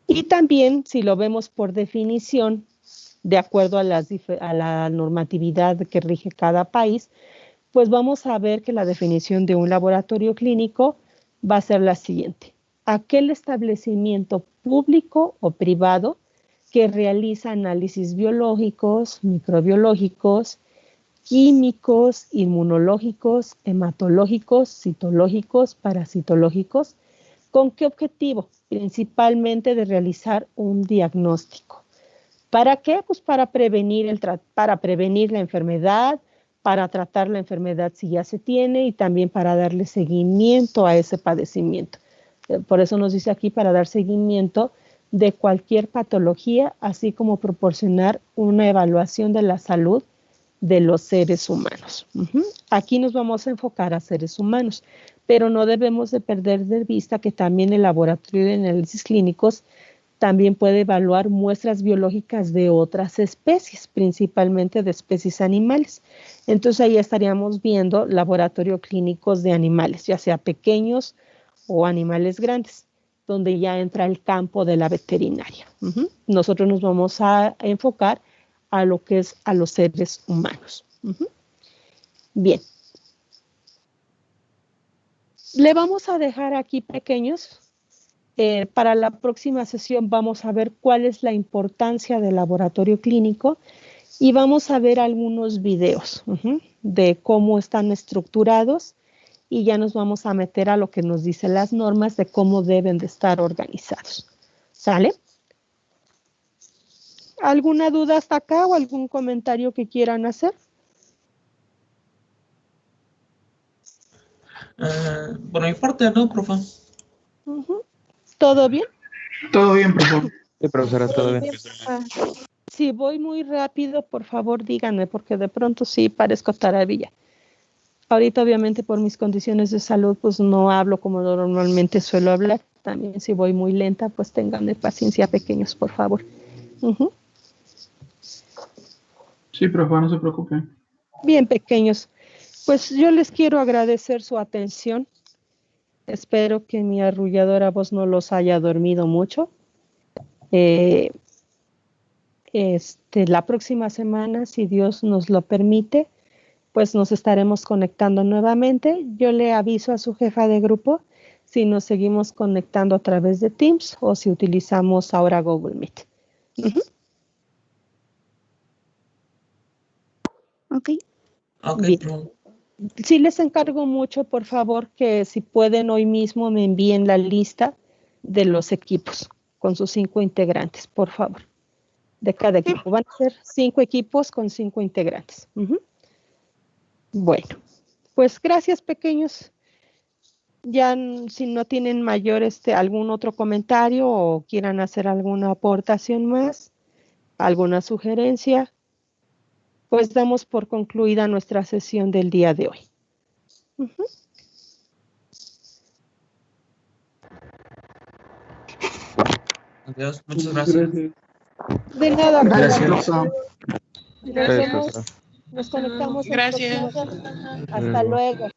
Y también, si lo vemos por definición, de acuerdo a la normatividad que rige cada país, pues vamos a ver que la definición de un laboratorio clínico va a ser la siguiente. Aquel establecimiento público o privado que realiza análisis biológicos, microbiológicos, químicos, inmunológicos, hematológicos, citológicos, parasitológicos. ¿Con qué objetivo? Principalmente de realizar un diagnóstico. ¿Para qué? Pues para prevenir la enfermedad, para tratar la enfermedad si ya se tiene y también para darle seguimiento a ese padecimiento. Por eso nos dice aquí para dar seguimiento de cualquier patología, así como proporcionar una evaluación de la salud de los seres humanos. Aquí nos vamos a enfocar a seres humanos, pero no debemos de perder de vista que también el laboratorio de análisis clínicos también puede evaluar muestras biológicas de otras especies, principalmente de especies animales. Entonces ahí estaríamos viendo laboratorios clínicos de animales, ya sea pequeños o animales grandes, donde ya entra el campo de la veterinaria. Nosotros nos vamos a enfocar a lo que es a los seres humanos. Bien. Le vamos a dejar aquí pequeños. Para la próxima sesión vamos a ver cuál es la importancia del laboratorio clínico y vamos a ver algunos videos de cómo están estructurados y ya nos vamos a meter a lo que nos dicen las normas de cómo deben de estar organizados. ¿Sale? ¿Alguna duda hasta acá o algún comentario que quieran hacer? Por mi parte, no, profe. ¿Todo bien? Todo bien, profesor. Sí, profesora, todo bien. Si voy muy rápido, por favor díganme, porque de pronto sí parezco taravilla. Ahorita, obviamente, por mis condiciones de salud, pues no hablo como normalmente suelo hablar. También si voy muy lenta, pues ténganme paciencia, pequeños, por favor. Sí, profe, no se preocupe. Bien, pequeños. Pues yo les quiero agradecer su atención. Espero que mi arrulladora voz no los haya dormido mucho. La próxima semana, si Dios nos lo permite, pues nos estaremos conectando nuevamente. Yo le aviso a su jefa de grupo si nos seguimos conectando a través de Teams o si utilizamos ahora Google Meet. Ok. Bien. Sí les encargo mucho, por favor, que si pueden hoy mismo me envíen la lista de los equipos con sus 5 integrantes, por favor. De cada equipo. Van a ser 5 equipos con 5 integrantes. Bueno, pues gracias, pequeños. Ya si no tienen mayor algún otro comentario o quieran hacer alguna aportación más, alguna sugerencia, pues damos por concluida nuestra sesión del día de hoy. Adiós, muchas gracias. De nada. Gracias. Nos conectamos. Gracias. Hasta luego.